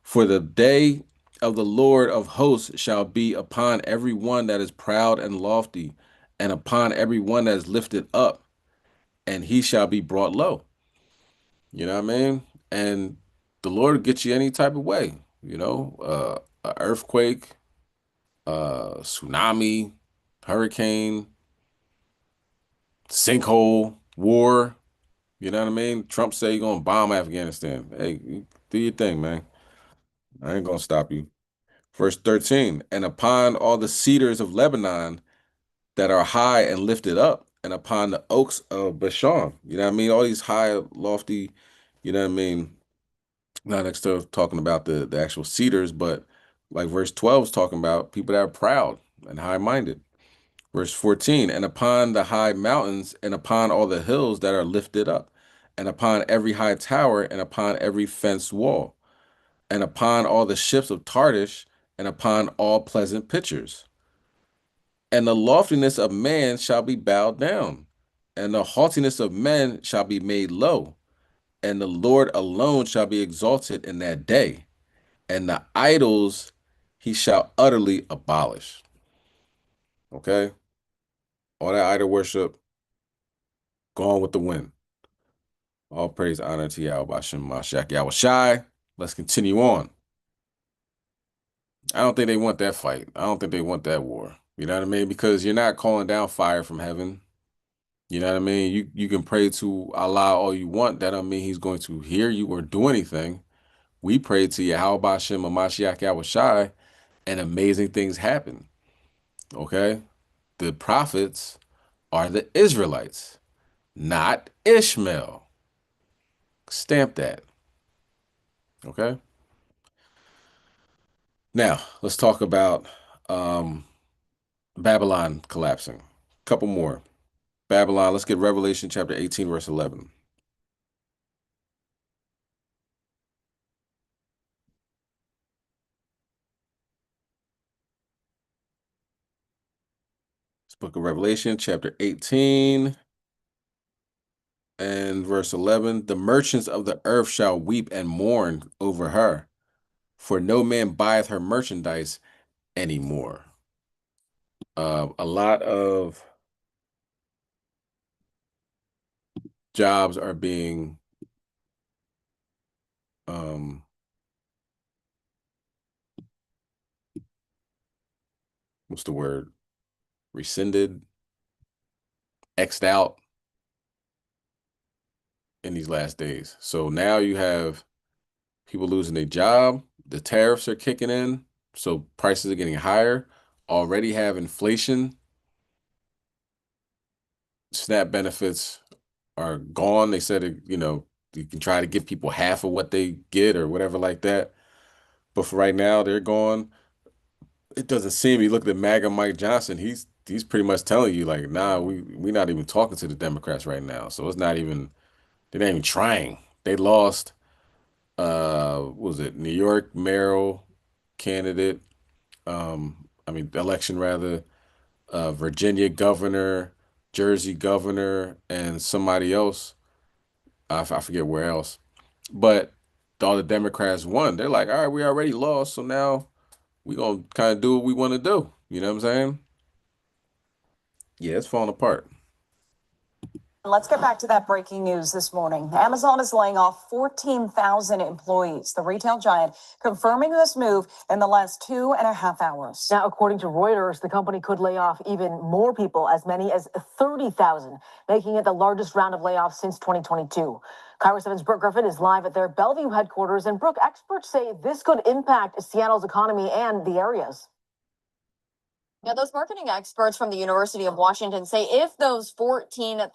For the day of the Lord of hosts shall be upon every one that is proud and lofty, and upon every one that is lifted up, and he shall be brought low. You know what I mean? And the Lord will get you any type of way, an earthquake, tsunami, hurricane, sinkhole, war. You know what I mean? Trump say you're gonna bomb Afghanistan. Hey, you do your thing, man. I ain't gonna stop you. Verse 13, and upon all the cedars of Lebanon that are high and lifted up, and upon the oaks of Bashan. You know what I mean? All these high, lofty, you know what I mean? Not next to talking about the actual cedars, but like verse 12 is talking about people that are proud and high-minded. Verse 14, and upon the high mountains and upon all the hills that are lifted up, and upon every high tower and upon every fenced wall, and upon all the ships of Tarshish and upon all pleasant pictures. And the loftiness of man shall be bowed down, and the haughtiness of men shall be made low, and the Lord alone shall be exalted in that day, and the idols he shall utterly abolish. Okay? All that idol worship, gone with the wind. All praise, honor to Yahweh Shem Mashiach Yahweh Shai. Let's continue on. I don't think they want that fight. I don't think they want that war. You know what I mean? Because you're not calling down fire from heaven. You know what I mean? You can pray to Allah all you want. That don't mean he's going to hear you or do anything. We pray to Yahweh Shem Mashiach Yahweh Shai, and amazing things happen. Okay? The prophets are the Israelites, not Ishmael. Stamp that. Okay? Now, let's talk about Babylon collapsing. Couple more. Babylon, let's get Revelation chapter 18, verse 11. This book of Revelation, chapter 18 and verse 11. The merchants of the earth shall weep and mourn over her, for no man buyeth her merchandise anymore. A lot of jobs are being what's the word? Rescinded, X'd out in these last days. So now you have people losing their job, the tariffs are kicking in, so prices are getting higher, already have inflation, SNAP benefits are gone. They said, you can try to give people half of what they get or whatever like that. But for right now, they're gone. It doesn't seem, you look at MAGA Mike Johnson, he's pretty much telling you like, nah, we're not even talking to the Democrats right now. So it's not even, they're not even trying. They lost, what was it, New York mayoral candidate, election rather, Virginia governor, Jersey governor, and somebody else. I forget where else. But all the Democrats won. They're like, all right, we already lost, so now we're gonna kind of do what we want to do. You know what I'm saying? Yeah, it's falling apart. Let's get back to that breaking news this morning. Amazon is laying off 14,000 employees. The retail giant confirming this move in the last 2.5 hours. Now, according to Reuters, the company could lay off even more people, as many as 30,000, making it the largest round of layoffs since 2022. Cairo 7's Brooke Griffin is live at their Bellevue headquarters. And Brooke, experts say this could impact Seattle's economy and the area's. Now, those marketing experts from the University of Washington say if those 14,000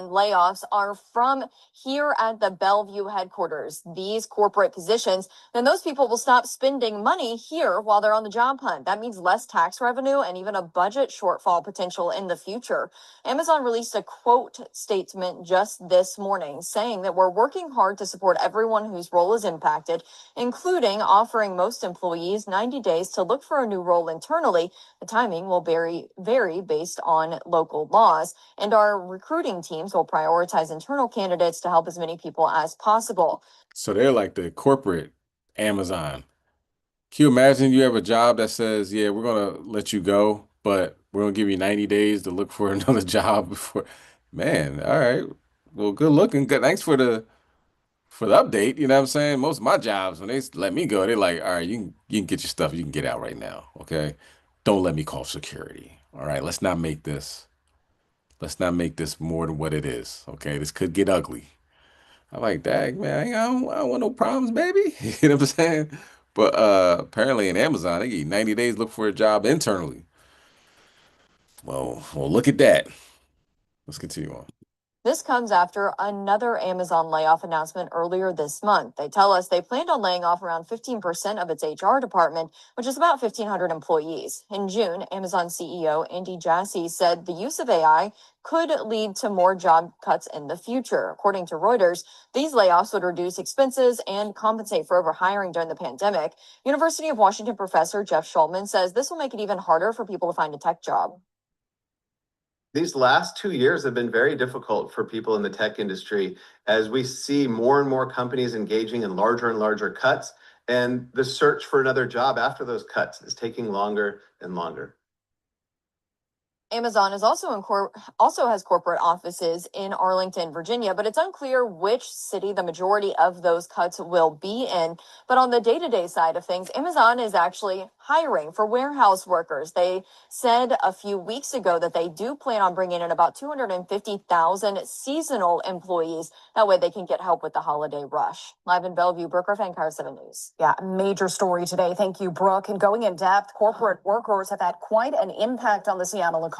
layoffs are from here at the Bellevue headquarters, these corporate positions, then those people will stop spending money here while they're on the job hunt. That means less tax revenue and even a budget shortfall potential in the future. Amazon released a quote statement just this morning saying that we're working hard to support everyone whose role is impacted, including offering most employees 90 days to look for a new role internally. The timing will vary based on local laws, and our recruiting teams will prioritize internal candidates to help as many people as possible. So they're like the corporate Amazon. Can you imagine you have a job that says, yeah, we're gonna let you go, but we're gonna give you 90 days to look for another job before. Man, all right. Well, good looking. Good. Thanks for the update. You know what I'm saying? Most of my jobs, when they let me go, they're like, all right, you can get your stuff, you can get out right now. Okay. Don't let me call security. All right. Let's not make this more than what it is. Okay. This could get ugly. I'm like, dang, man, I don't want no problems, baby. You know what I'm saying? But apparently in Amazon, they give you 90 days, look for a job internally. Well, look at that. Let's continue on. This comes after another Amazon layoff announcement earlier this month. They tell us they planned on laying off around 15% of its HR department, which is about 1,500 employees. In June, Amazon CEO Andy Jassy said the use of AI could lead to more job cuts in the future. According to Reuters, these layoffs would reduce expenses and compensate for overhiring during the pandemic. University of Washington professor Jeff Schulman says this will make it even harder for people to find a tech job. These last 2 years have been very difficult for people in the tech industry as we see more and more companies engaging in larger and larger cuts, and the search for another job after those cuts is taking longer and longer. Amazon is also has corporate offices in Arlington, Virginia, but it's unclear which city the majority of those cuts will be in. But on the day-to-day side of things, Amazon is actually hiring for warehouse workers. They said a few weeks ago that they do plan on bringing in about 250,000 seasonal employees. That way they can get help with the holiday rush. Live in Bellevue, Brooke Griffin, Car 7 News. Yeah, major story today. Thank you, Brooke. And going in depth, corporate workers have had quite an impact on the Seattle economy.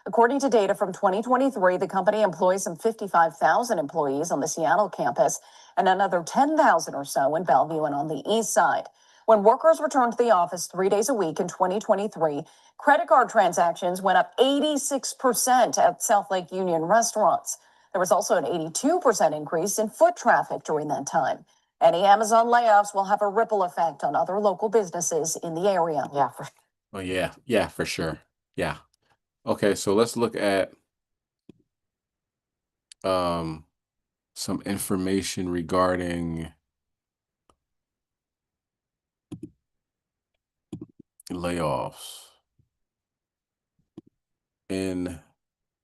According to data from 2023, the company employs some 55,000 employees on the Seattle campus and another 10,000 or so in Bellevue and on the east side. When workers returned to the office 3 days a week in 2023, credit card transactions went up 86% at South Lake Union restaurants. There was also an 82% increase in foot traffic during that time. Any Amazon layoffs will have a ripple effect on other local businesses in the area. Yeah, Oh, yeah, for sure. Yeah. Okay, so let's look at some information regarding layoffs in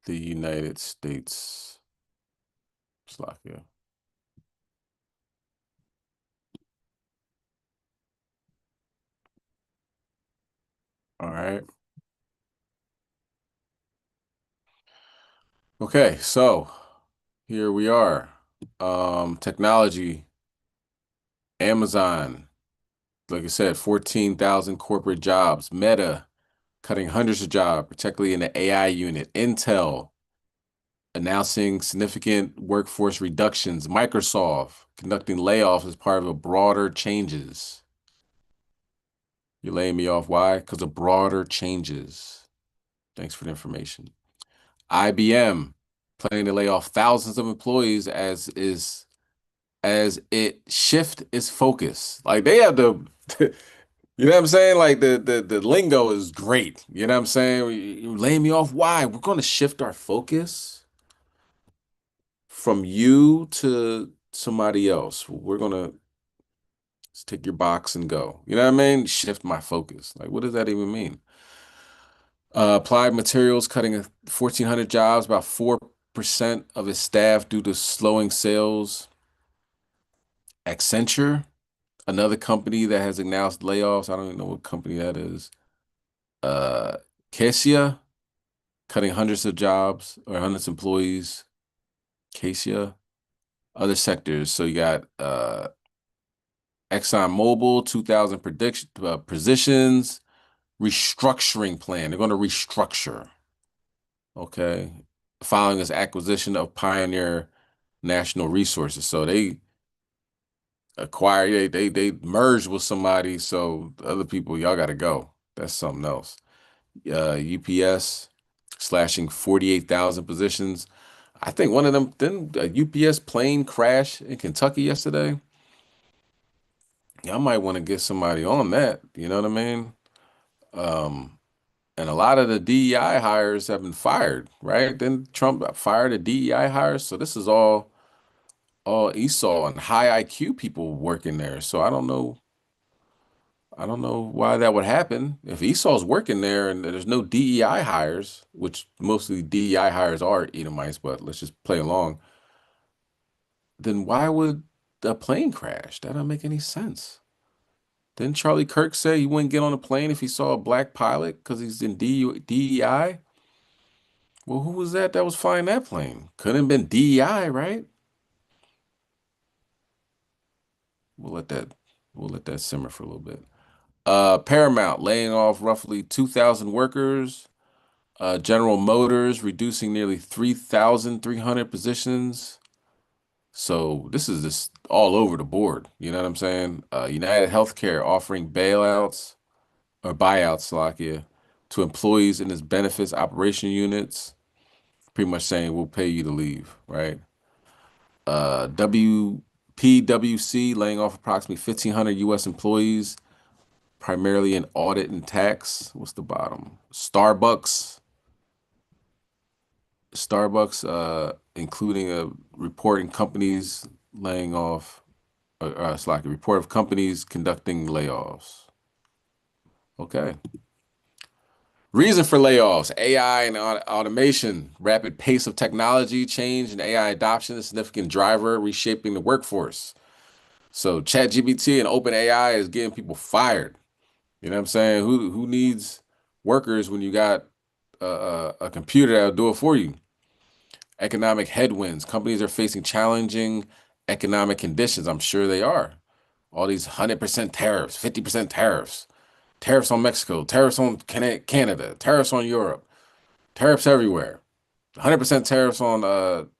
the United States. Slovakia. All right. Okay, so here we are. Technology, Amazon, like I said, 14,000 corporate jobs. Meta, cutting hundreds of jobs, particularly in the AI unit. Intel, announcing significant workforce reductions. Microsoft, conducting layoffs as part of a broader changes. You're laying me off. Why? Because of broader changes. Thanks for the information. IBM, planning to lay off thousands of employees as it shift its focus. Like they have the, you know what I'm saying? Like the lingo is great. You know what I'm saying? You're laying me off. Why? We're going to shift our focus from you to somebody else. We're going to take your box and go. You know what I mean? Shift my focus. Like, what does that even mean? Applied Materials cutting 1,400 jobs, about 4% of its staff due to slowing sales. Accenture, another company that has announced layoffs. I don't even know what company that is. Cassia, cutting hundreds of jobs or hundreds of employees. Cassia. Other sectors. So you got ExxonMobil, 2,000 positions. Restructuring plan. They're going to restructure. Okay. Following this acquisition of Pioneer National Resources. So they acquired, they merged with somebody. So the other people, y'all got to go. That's something else. UPS slashing 48,000 positions. I think one of them, didn't a UPS plane crash in Kentucky yesterday? Y'all might want to get somebody on that. You know what I mean? And a lot of the DEI hires have been fired, right? Then Trump fired the DEI hires. So this is all Esau and high IQ people working there. So I don't know why that would happen. If Esau's working there and there's no DEI hires, which mostly DEI hires are Edomites, but let's just play along, then why would the plane crash? That doesn't make any sense. Didn't Charlie Kirk say he wouldn't get on a plane if he saw a black pilot because he's in DEI? Well, who was that was flying that plane? Couldn't have been DEI, right? We'll let that simmer for a little bit. Paramount laying off roughly 2,000 workers. General Motors reducing nearly 3,300 positions. So this is just all over the board. You know what I'm saying? United Healthcare offering buyouts, Slovakia, to employees in its benefits operation units, pretty much saying we'll pay you to leave, right? PwC laying off approximately 1,500 U.S. employees, primarily in audit and tax. What's the bottom? Starbucks, including a reporting companies laying off, it's like a report of companies conducting layoffs. Okay. Reason for layoffs: AI and automation, rapid pace of technology change and AI adoption, a significant driver reshaping the workforce. So ChatGPT and OpenAI is getting people fired. You know what I'm saying? Who needs workers when you got a computer that'll do it for you? Economic headwinds. Companies are facing challenging economic conditions. I'm sure they are. All these 100% tariffs, 50% tariffs, tariffs on Mexico, tariffs on Canada, tariffs on Europe, tariffs everywhere. 100% tariffs on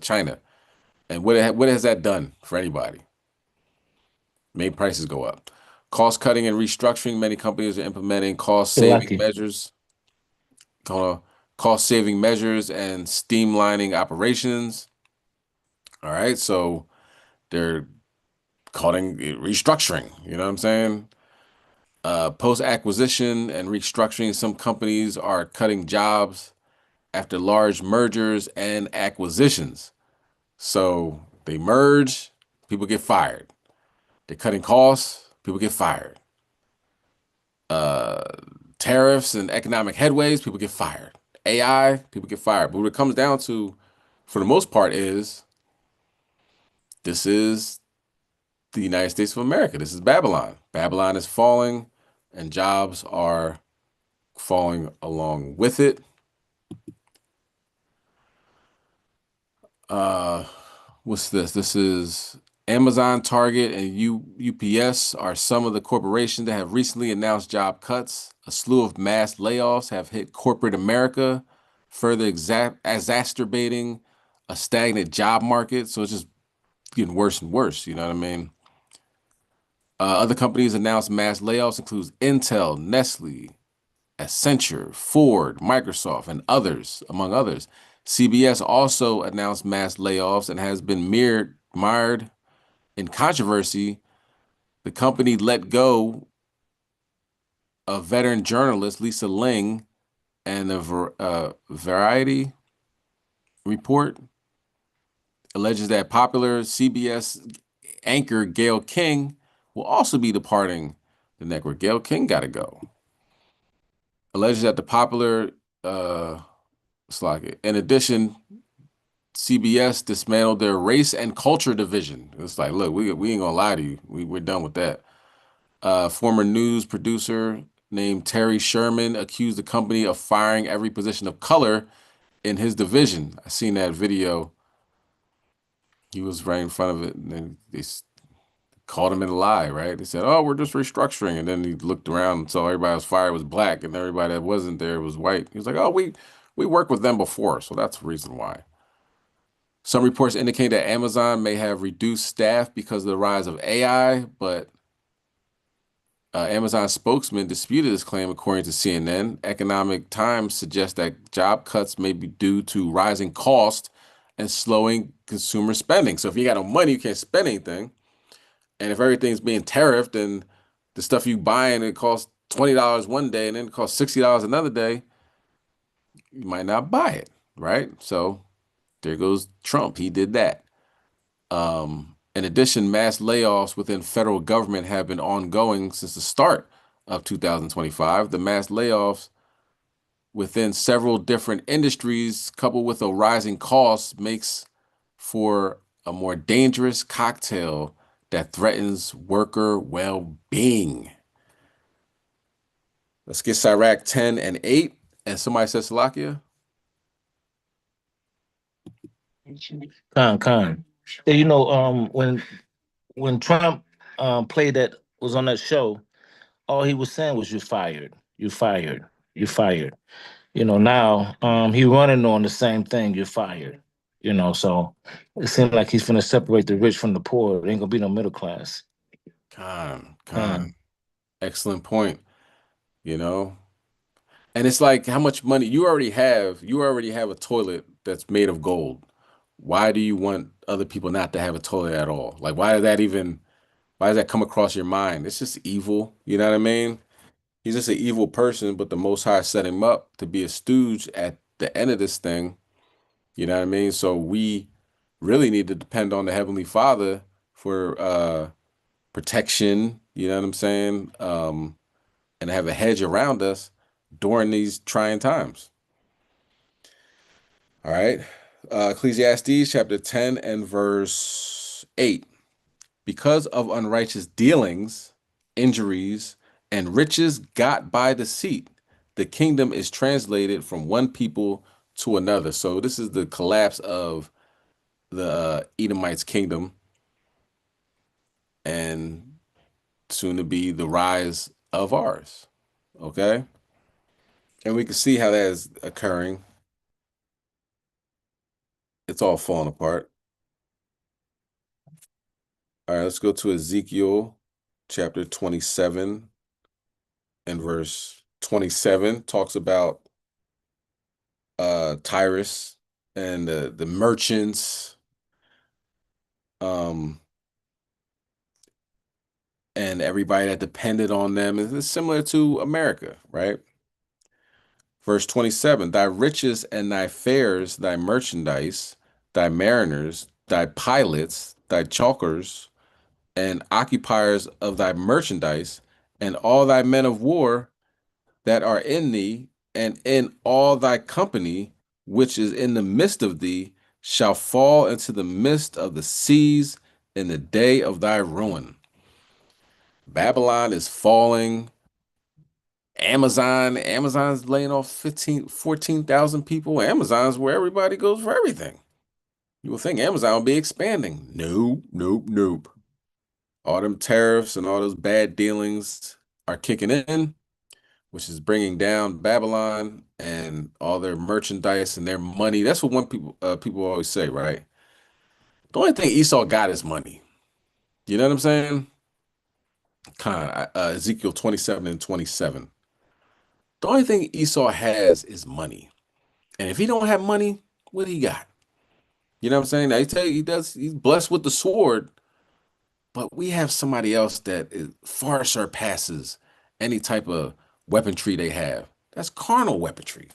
China. And what has that done for anybody? Made prices go up. Cost cutting and restructuring. Many companies are implementing cost saving measures. Cost saving measures and streamlining operations. All right, so they're calling it restructuring. You know what I'm saying? Post acquisition and restructuring. Some companies are cutting jobs after large mergers and acquisitions. So they merge, people get fired. They're cutting costs, people get fired. Tariffs and economic headways, people get fired. AI, people get fired. But what it comes down to, for the most part, is this is the United States of America. This is Babylon. Babylon is falling, and jobs are falling along with it. What's this? This is Amazon, Target, and UPS are some of the corporations that have recently announced job cuts. A slew of mass layoffs have hit corporate America, further exacerbating a stagnant job market. So it's just getting worse and worse. You know what I mean? Other companies announced mass layoffs includes Intel, Nestle, Accenture, Ford, Microsoft, and others, among others. CBS also announced mass layoffs and has been mired in controversy. The company let go of veteran journalist Lisa Ling, and the Variety report alleges that popular CBS anchor Gayle King will also be departing the network. Gayle King got to go. Alleges that the popular in addition, CBS dismantled their race and culture division. It's like, look, we ain't gonna lie to you. We're done with that. Former news producer named Terry Sherman accused the company of firing every position of color in his division. I seen that video. He was right in front of it, and then they called him in a lie, right? They said, oh, we're just restructuring. And then he looked around and saw everybody was fired was black, and everybody that wasn't there was white. He was like, oh, we worked with them before, so that's the reason why. Some reports indicate that Amazon may have reduced staff because of the rise of AI, but Amazon spokesman disputed this claim, according to CNN. Economic Times suggests that job cuts may be due to rising cost and slowing consumer spending. So if you got no money, you can't spend anything. And if everything's being tariffed and the stuff you buying, it costs $20 one day and then it costs $60 another day, you might not buy it, right? So there goes Trump. He did that. In addition, mass layoffs within federal government have been ongoing since the start of 2025. The mass layoffs within several different industries, coupled with a rising cost, makes for a more dangerous cocktail that threatens worker well-being. Let's get Sirach 10 and 8. And somebody says Salakia? Con. Yeah, you know, when Trump played that was on that show, all he was saying was, "You fired, you fired, you fired." You know, now he running on the same thing. You're fired. You know, so it seems like he's gonna separate the rich from the poor. There ain't gonna be no middle class. Con. Excellent point. You know, and it's like how much money you already have. You already have a toilet that's made of gold. Why do you want other people not to have a toilet at all? Like, why does that come across your mind? It's just evil. You know what I mean? He's just an evil person, but the Most High set him up to be a stooge at the end of this thing. You know what I mean? So we really need to depend on the Heavenly Father for protection. You know what I'm saying? And have a hedge around us during these trying times. All right. Ecclesiastes chapter 10 and verse 8. Because of unrighteous dealings, injuries, and riches got by deceit, the kingdom is translated from one people to another. So this is the collapse of the Edomites' kingdom, and soon to be the rise of ours. Okay? And we can see how that is occurring. It's all falling apart. All right, let's go to Ezekiel chapter 27 and verse 27. Talks about Tyrus and the merchants, and everybody that depended on them. It's similar to America, right? Verse 27, thy riches and thy fares, thy merchandise, thy mariners, thy pilots, thy chalkers, and occupiers of thy merchandise, and all thy men of war that are in thee, and in all thy company, which is in the midst of thee, shall fall into the midst of the seas, in the day of thy ruin. Babylon is falling. Amazon's laying off 14,000 people. Amazon's where everybody goes for everything. You would think Amazon will be expanding. Nope, nope, nope. All them tariffs and all those bad dealings are kicking in, which is bringing down Babylon and all their merchandise and their money. That's what people always say, right? The only thing Esau got is money. You know what I'm saying? Kind of Ezekiel 27 and 27. The only thing Esau has is money. And if he don't have money, what he got? You know what I'm saying? Now, he tell you he's blessed with the sword, but we have somebody else that far surpasses any type of weaponry they have. That's carnal weaponry.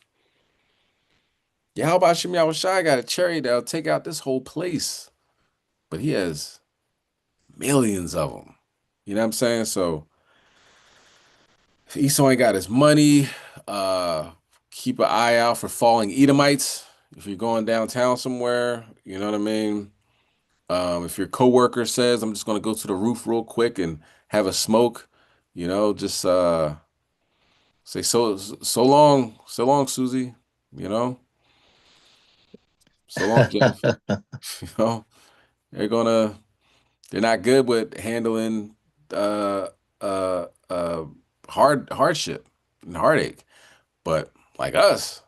Yeah, how about Shem Yahushai got a chariot that'll take out this whole place, but he has millions of them. You know what I'm saying? So if Esau ain't got his money, keep an eye out for falling Edomites. If you're going downtown somewhere, you know what I mean? If your coworker says, I'm just going to go to the roof real quick and have a smoke, just say, so long, Susie, you know, so long, Jeff. You know, they're not good with handling uh, uh, uh, hardship and heartache. But like us,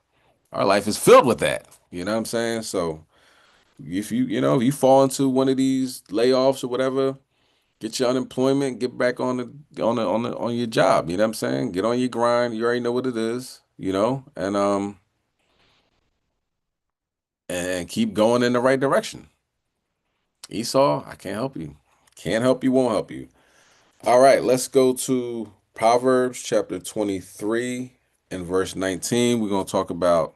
our life is filled with that. You know what I'm saying? So if you fall into one of these layoffs or whatever, get your unemployment, get back on your job. You know what I'm saying? Get on your grind. You already know what it is, and keep going in the right direction. Esau, I can't help you. Can't help you, won't help you. All right, let's go to Proverbs chapter 23 and verse 19. We're going to talk about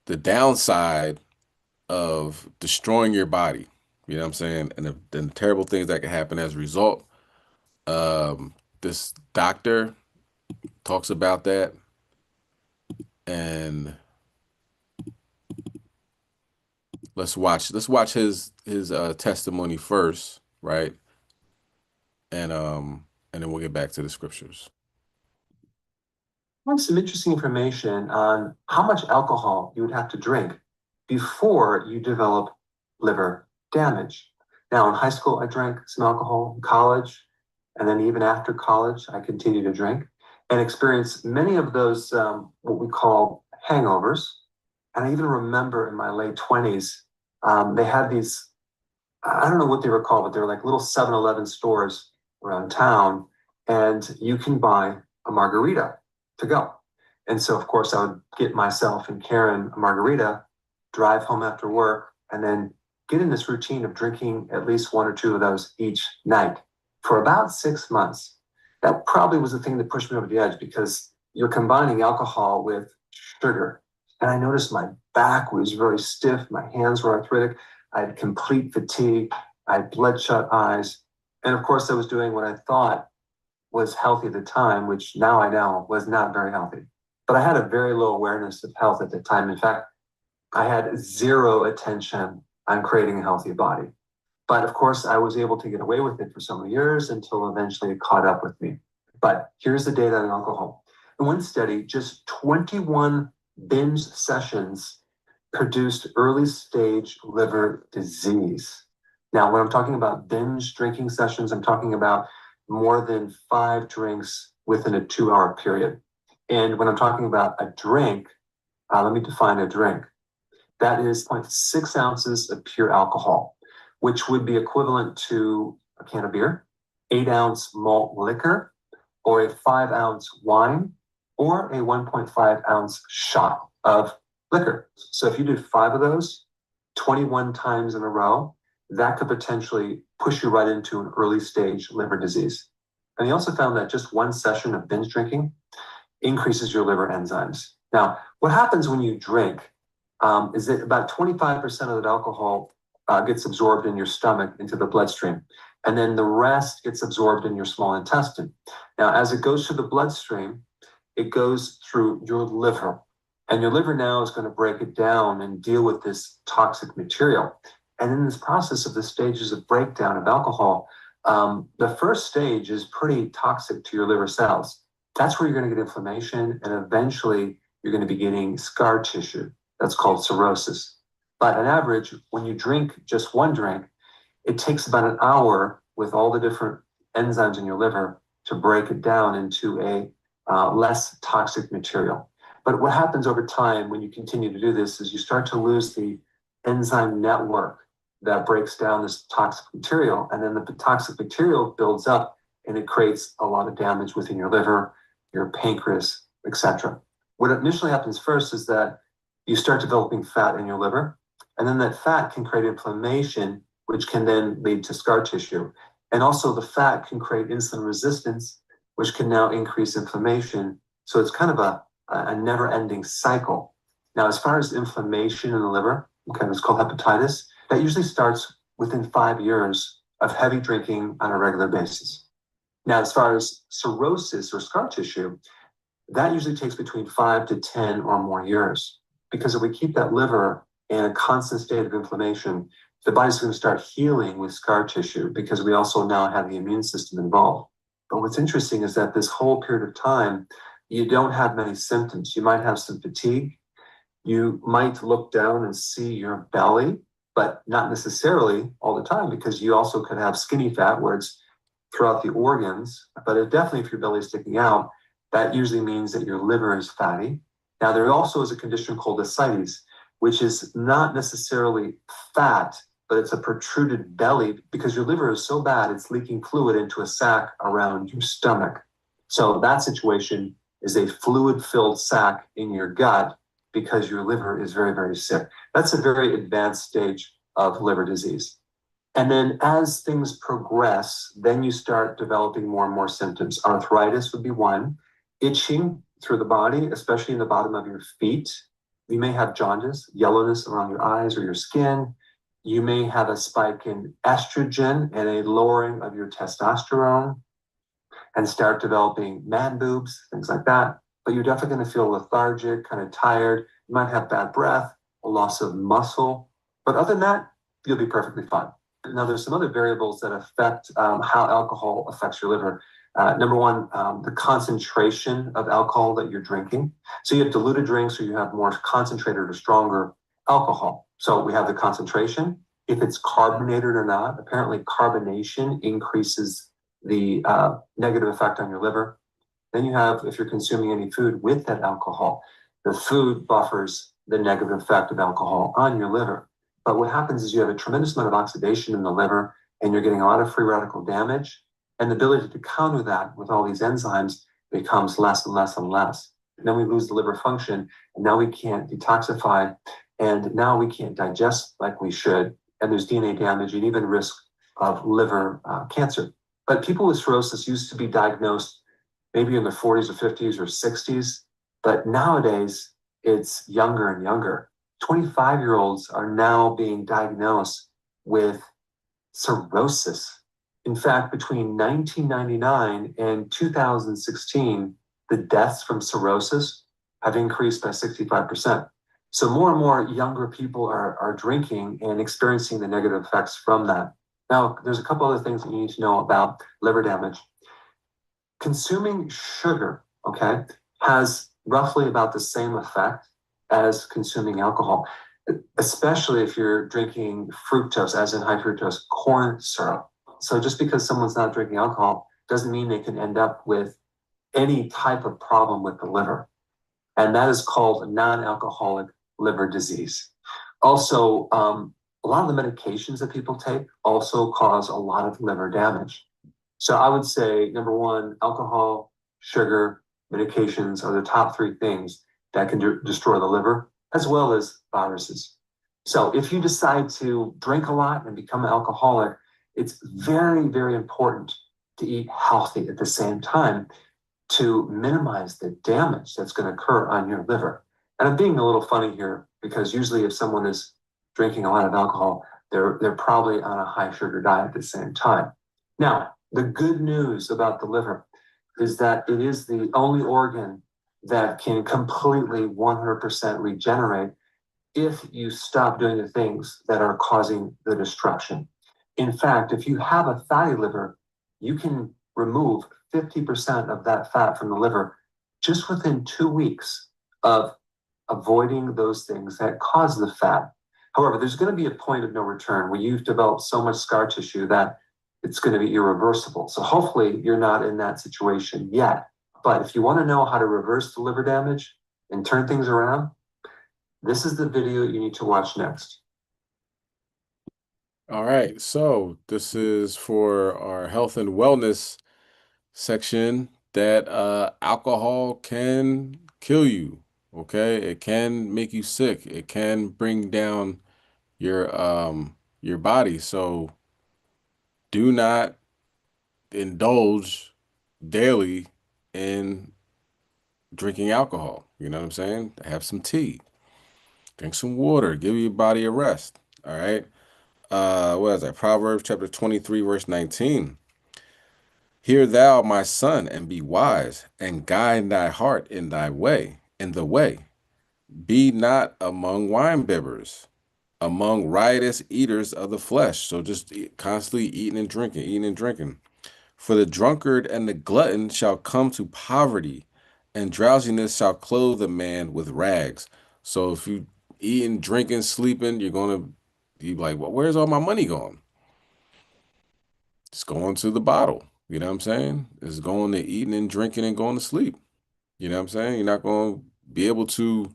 the downside of destroying your body. You know what I'm saying? And the terrible things that can happen as a result. This doctor talks about that, and let's watch his testimony first, right? And then we'll get back to the scriptures. I have some interesting information on how much alcohol you would have to drink before you develop liver damage. Now, in high school, I drank some alcohol. In college, and then even after college, I continued to drink and experienced many of those what we call hangovers. And I even remember in my late 20s, they had these, I don't know what they were called, but they were like little 7-Eleven stores around town, and you can buy a margarita to go. And so, of course, I would get myself and Karen a margarita, drive home after work, and then get in this routine of drinking at least one or two of those each night for about 6 months. That probably was the thing that pushed me over the edge, because you're combining alcohol with sugar. And I noticed my back was very stiff. My hands were arthritic. I had complete fatigue. I had bloodshot eyes. And of course, I was doing what I thought was healthy at the time, which now I know was not very healthy. But I had a very low awareness of health at the time. In fact, I had zero attention on creating a healthy body. But of course, I was able to get away with it for so many years until eventually it caught up with me. But here's the data on alcohol. In one study, just 21 binge sessions produced early stage liver disease. Now, when I'm talking about binge drinking sessions, I'm talking about more than 5 drinks within a 2-hour period. And when I'm talking about a drink, let me define a drink. That is 0.6 ounces of pure alcohol, which would be equivalent to a can of beer, 8-ounce malt liquor, or a 5-ounce wine, or a 1.5-ounce shot of liquor. So if you did 5 of those 21 times in a row, that could potentially push you right into an early stage liver disease. And he also found that just one session of binge drinking increases your liver enzymes. Now, what happens when you drink is that about 25% of that alcohol gets absorbed in your stomach into the bloodstream, and then the rest gets absorbed in your small intestine. Now, as it goes through the bloodstream, it goes through your liver, and your liver now is going to break it down and deal with this toxic material. And in this process of the stages of breakdown of alcohol, the first stage is pretty toxic to your liver cells. That's where you're going to get inflammation, and eventually you're going to be getting scar tissue. That's called cirrhosis. But on average, when you drink just one drink, it takes about an hour with all the different enzymes in your liver to break it down into a less toxic material. But what happens over time when you continue to do this is you start to lose the enzyme network that breaks down this toxic material, and then the toxic material builds up and it creates a lot of damage within your liver, your pancreas, etc. What initially happens first is that you start developing fat in your liver, and then that fat can create inflammation, which can then lead to scar tissue. And also the fat can create insulin resistance, which can now increase inflammation. So it's kind of a never-ending cycle. Now, as far as inflammation in the liver, okay, it's called hepatitis, that usually starts within 5 years of heavy drinking on a regular basis. Now, as far as cirrhosis or scar tissue, that usually takes between 5 to 10 or more years. Because if we keep that liver in a constant state of inflammation, the body's going to start healing with scar tissue because we also now have the immune system involved. But what's interesting is that this whole period of time, you don't have many symptoms. You might have some fatigue. You might look down and see your belly, but not necessarily all the time, because you also could have skinny fat where it's throughout the organs. But definitely if your belly is sticking out, that usually means that your liver is fatty. Now, there also is a condition called ascites, which is not necessarily fat, but it's a protruded belly because your liver is so bad, it's leaking fluid into a sac around your stomach. So that situation is a fluid-filled sac in your gut because your liver is very, very sick. That's a very advanced stage of liver disease. And then as things progress, then you start developing more and more symptoms. Arthritis would be one. Itching through the body, especially in the bottom of your feet. You may have jaundice, yellowness around your eyes or your skin. You may have a spike in estrogen and a lowering of your testosterone and start developing man boobs, things like that. But you're definitely going to feel lethargic, kind of tired. You might have bad breath, a loss of muscle. But other than that, you'll be perfectly fine. Now, there's some other variables that affect how alcohol affects your liver. Number one, the concentration of alcohol that you're drinking. So you have diluted drinks or you have more concentrated or stronger alcohol. So we have the concentration, if it's carbonated or not. Apparently carbonation increases the negative effect on your liver. Then you have, if you're consuming any food with that alcohol, the food buffers the negative effect of alcohol on your liver. But what happens is you have a tremendous amount of oxidation in the liver and you're getting a lot of free radical damage. And the ability to counter that with all these enzymes becomes less and less and less. And then we lose the liver function, and now we can't detoxify, and now we can't digest like we should. And there's DNA damage and even risk of liver cancer. But people with cirrhosis used to be diagnosed maybe in their 40s or 50s or 60s. But nowadays, it's younger and younger. 25-year-olds are now being diagnosed with cirrhosis. In fact, between 1999 and 2016, the deaths from cirrhosis have increased by 65%. So more and more younger people are drinking and experiencing the negative effects from that. Now, there's a couple other things that you need to know about liver damage. Consuming sugar, okay, has roughly about the same effect as consuming alcohol, especially if you're drinking fructose, as in high fructose corn syrup. So just because someone's not drinking alcohol doesn't mean they can end up with any type of problem with the liver. And that is called non-alcoholic liver disease. Also, a lot of the medications that people take also cause a lot of liver damage. So I would say, number one, alcohol, sugar, medications are the top three things that can destroy the liver, as well as viruses. So if you decide to drink a lot and become an alcoholic, it's very, very important to eat healthy at the same time to minimize the damage that's going to occur on your liver. And I'm being a little funny here because usually if someone is drinking a lot of alcohol, they're probably on a high sugar diet at the same time. Now, the good news about the liver is that it is the only organ that can completely 100% regenerate if you stop doing the things that are causing the destruction. In fact, if you have a fatty liver, you can remove 50% of that fat from the liver just within 2 weeks of avoiding those things that cause the fat. However, there's going to be a point of no return where you've developed so much scar tissue that it's going to be irreversible. So hopefully you're not in that situation yet. But if you want to know how to reverse the liver damage and turn things around, this is the video you need to watch next. All right, so this is for our health and wellness section that alcohol can kill you. Okay, it can make you sick. It can bring down your body. So do not indulge daily in drinking alcohol. You know what I'm saying? Have some tea, drink some water, give your body a rest. All right. What is that? Proverbs chapter 23, verse 19. Hear thou, my son, and be wise, and guide thy heart in the way. Be not among winebibbers, among riotous eaters of the flesh. So just constantly eating and drinking, eating and drinking. For the drunkard and the glutton shall come to poverty, and drowsiness shall clothe a man with rags. So if you eating, drinking, sleeping, you're gonna be like, well, where's all my money going? It's going to the bottle. You know what I'm saying? It's going to eating and drinking and going to sleep. You know what I'm saying? You're not going to be able to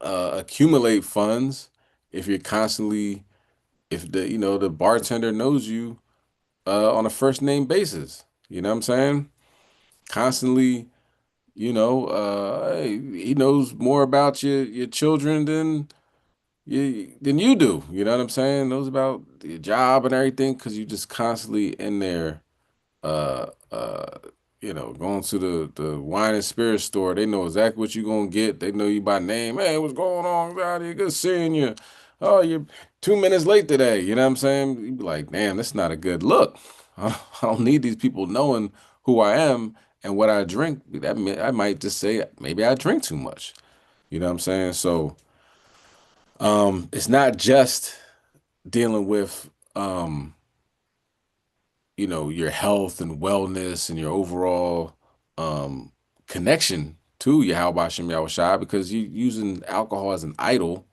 accumulate funds if you're constantly, if the bartender knows you on a first name basis. You know what I'm saying? Constantly, he knows more about your children than you do. You know what I'm saying? Knows about your job and everything because you're just constantly in there uh uh going to the wine and spirit store. They know exactly what you're gonna get. They know you by name. Hey, what's going on out here? Good seeing you. Oh, you're 2 minutes late today. You know what I'm saying? You be like, damn, that's not a good look. I don't need these people knowing who I am and what I drink. I might just say maybe I drink too much. You know what I'm saying? So it's not just dealing with your health and wellness and your overall connection to Yahweh Hashem Yahweh Shai, because you're using alcohol as an idol.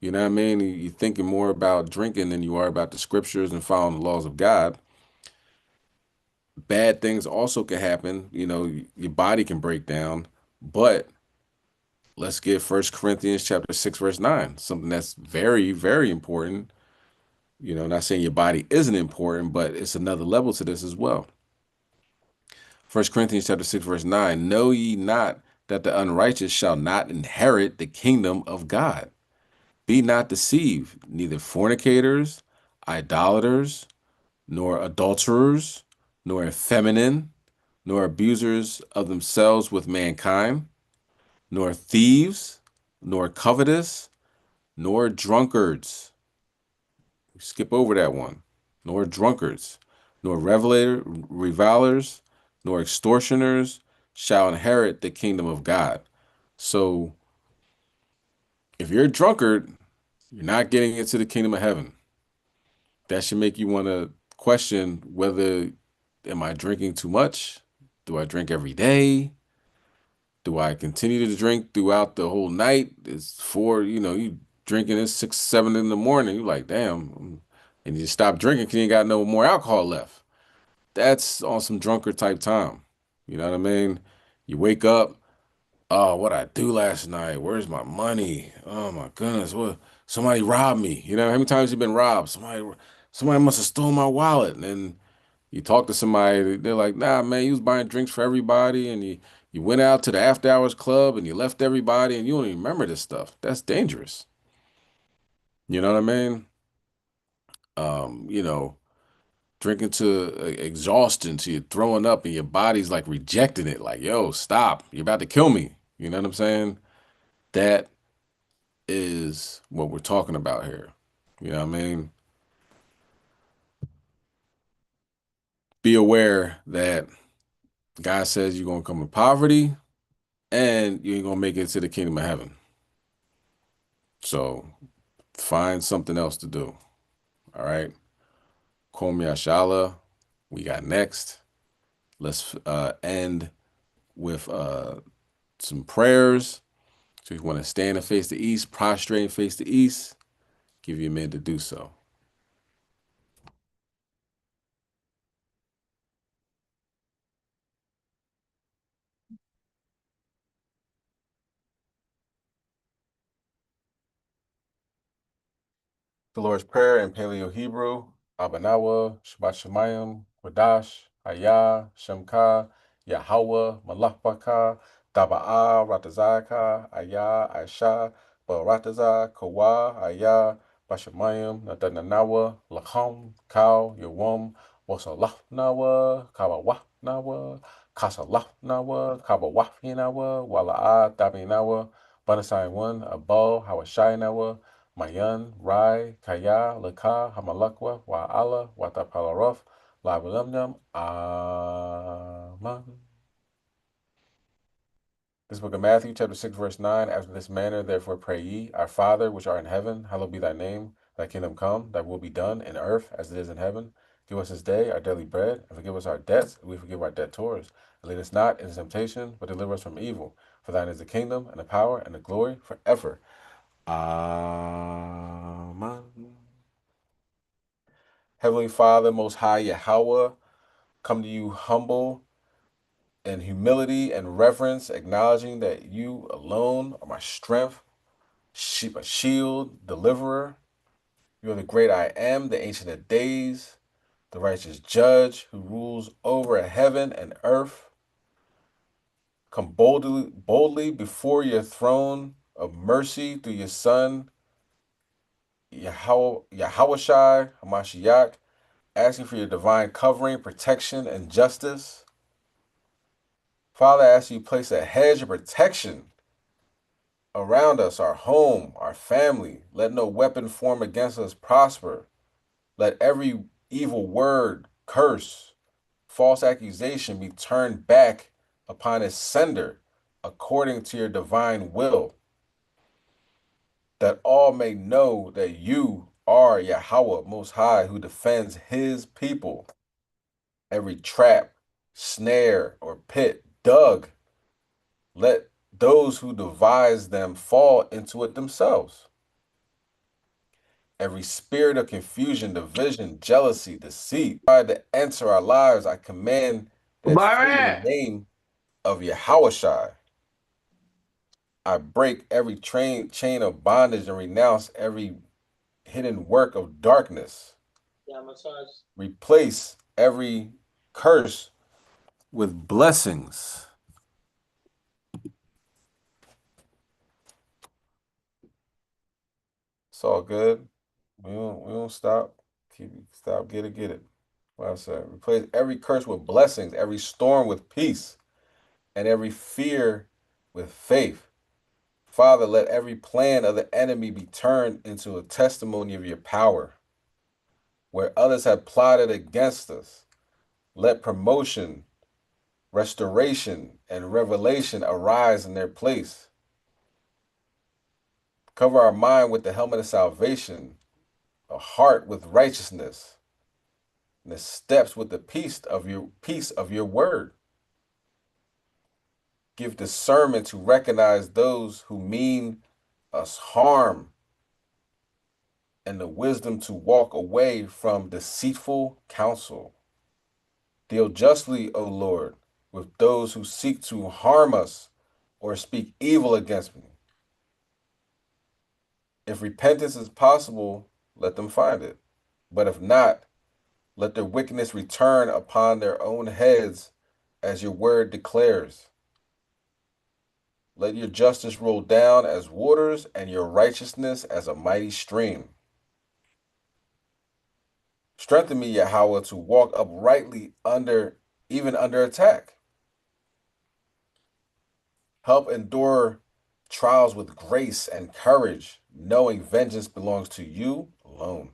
You know what I mean? You're thinking more about drinking than you are about the scriptures and following the laws of God. Bad things also can happen. Your body can break down, but let's get 1 Corinthians chapter 6, verse 9, something that's very, very important. Not saying your body isn't important, but it's another level to this as well. 1 Corinthians chapter 6, verse 9, know ye not that the unrighteous shall not inherit the kingdom of God? Be not deceived, neither fornicators, idolaters, nor adulterers, nor effeminate, nor abusers of themselves with mankind, nor thieves, nor covetous, nor drunkards. Skip over that one. Nor drunkards, nor revilers, nor extortioners shall inherit the kingdom of God. So if you're a drunkard, you're not getting into the kingdom of heaven. That should make you want to question whether, am I drinking too much? Do I drink every day? Do I continue to drink throughout the whole night? It's you drinking at 6, 7 in the morning. You're like, damn. And you stop drinking because you ain't got no more alcohol left. That's on some drunkard type time. You know what I mean? You wake up, oh, what I do last night? Where's my money? Oh my goodness, what? Somebody robbed me. How many times you been robbed? Somebody must have stole my wallet. And then you talk to somebody, they're like, nah, man, you was buying drinks for everybody, and you went out to the after hours club and you left everybody, and you don't even remember this stuff. That's dangerous. You know what I mean? You know, drinking to exhaustion, to you throwing up, and your body's like rejecting it, like, yo, stop, you're about to kill me. You know what I'm saying? That is what we're talking about here. You know what I mean? Be aware that God says you're going to come in poverty and you ain't going to make it to the kingdom of heaven. So find something else to do. All right. Kom Yashala, we got next. Let's end with some prayers. So if you want to stand and face the east, prostrate and face the east, give you a minute to do so. The Lord's Prayer in Paleo Hebrew, Abanawa, Shabbat Shemayim, Wadash, Ayah, Shemka, Yahweh, Malachbaka, Daba'a, Ratazaka, Ayah, Aisha, Barataza, Kawa, Ayah, Bashamayim, Nadananawa, Lacham, Kau, Yawam, Wasalachnawa, Kawawahnawa, Kasalachnawa, Kawawahinawa, Wala'a, Dabinawa, Banasai 1, Abal, Hawashinawa, Mayan, Rai, Kaya, Laka, Hamalakwa, Wa'ala, Watapalarov, Labulamnam, Aman. This book of Matthew, chapter 6, verse 9, after this manner, therefore pray ye, Our Father, which art in heaven, hallowed be thy name. Thy kingdom come, thy will be done in earth as it is in heaven. Give us this day our daily bread, and forgive us our debts, and we forgive our debtors. And lead us not into temptation, but deliver us from evil. For thine is the kingdom, and the power, and the glory, forever. Amen. Heavenly Father, Most High Yahweh, come to you humble in humility and reverence, acknowledging that you alone are my strength, my shield, deliverer. You are the great I am, the ancient of days, the righteous judge who rules over heaven and earth. Come boldly before your throne of mercy through your Son, Yahushua Hamashiach, asking for your divine covering, protection, and justice. Father, I ask you place a hedge of protection around us, our home, our family. Let no weapon form against us prosper. Let every evil word, curse, false accusation be turned back upon its sender according to your divine will, that all may know that you are Yahweh Most High, who defends his people. Every trap, snare, or pit dug, let those who devise them fall into it themselves. Every spirit of confusion, division, jealousy, deceit, try to enter our lives, I command that flee in the name of Yahushua. I break every chain of bondage and renounce every hidden work of darkness. Replace every curse with blessings. It's all good. We don't stop. Get it. What I said. Replace every curse with blessings, every storm with peace, and every fear with faith. Father, let every plan of the enemy be turned into a testimony of your power. Where others have plotted against us, let promotion, restoration, and revelation arise in their place. Cover our mind with the helmet of salvation, a heart with righteousness, and the steps with the peace of your word. Give discernment to recognize those who mean us harm, and the wisdom to walk away from deceitful counsel. Deal justly, O Lord, with those who seek to harm us or speak evil against me. If repentance is possible, let them find it. But if not, let their wickedness return upon their own heads, as your word declares. Let your justice roll down as waters and your righteousness as a mighty stream. Strengthen me, Yahweh, to walk uprightly even under attack. Help endure trials with grace and courage, knowing vengeance belongs to you alone.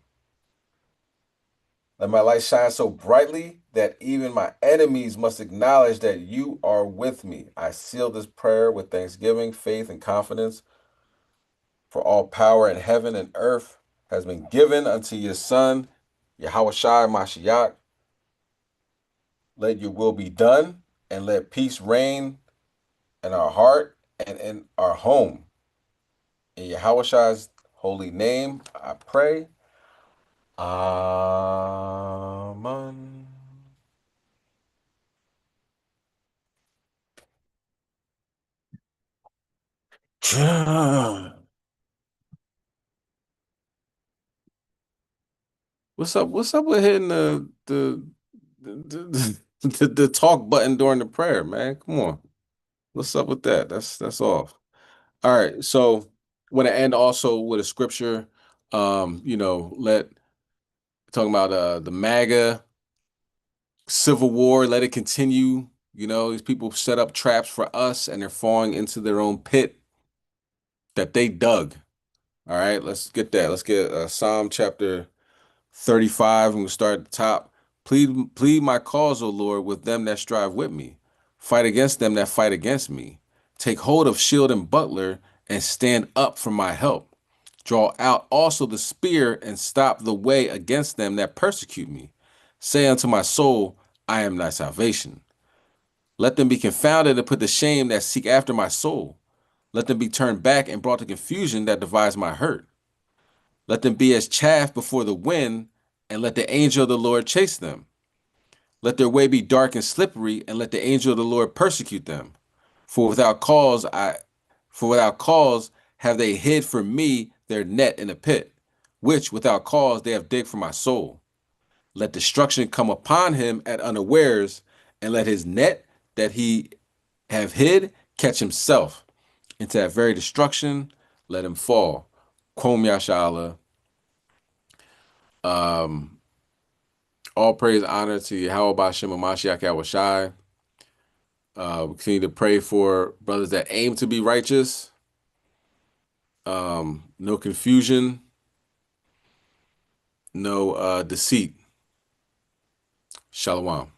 Let my light shine so brightly that even my enemies must acknowledge that you are with me. I seal this prayer with thanksgiving, faith, and confidence. For all power in heaven and earth has been given unto your Son, Yahushua Mashiach. Let your will be done, and let peace reign in our heart and in our home. In Yahushua's holy name, I pray. Amen. What's up? What's up with hitting the talk button during the prayer, man? Come on. What's up with that? That's off. All right. So want to end also with a scripture. Let talking about the MAGA civil war, let it continue. These people set up traps for us and they're falling into their own pit that they dug. All right, let's get that. Let's get Psalm chapter 35. I'm gonna start at the top. Plead my cause, O Lord, with them that strive with me. Fight against them that fight against me. Take hold of shield and buckler and stand up for my help. Draw out also the spear and stop the way against them that persecute me. Say unto my soul, I am thy salvation. Let them be confounded and put to shame that seek after my soul. Let them be turned back and brought to confusion that devise my hurt. Let them be as chaff before the wind, and let the angel of the Lord chase them. Let their way be dark and slippery, and let the angel of the Lord persecute them. For without cause have they hid for me their net in a pit, which without cause they have digged for my soul. Let destruction come upon him at unawares, and let his net that he have hid catch himself. Into that very destruction, let him fall. Kwom Yashala. All praise, honor to Yahweh Bashem and Mashiach Yahushai. We continue to pray for brothers that aim to be righteous. No confusion, no deceit. Shalom.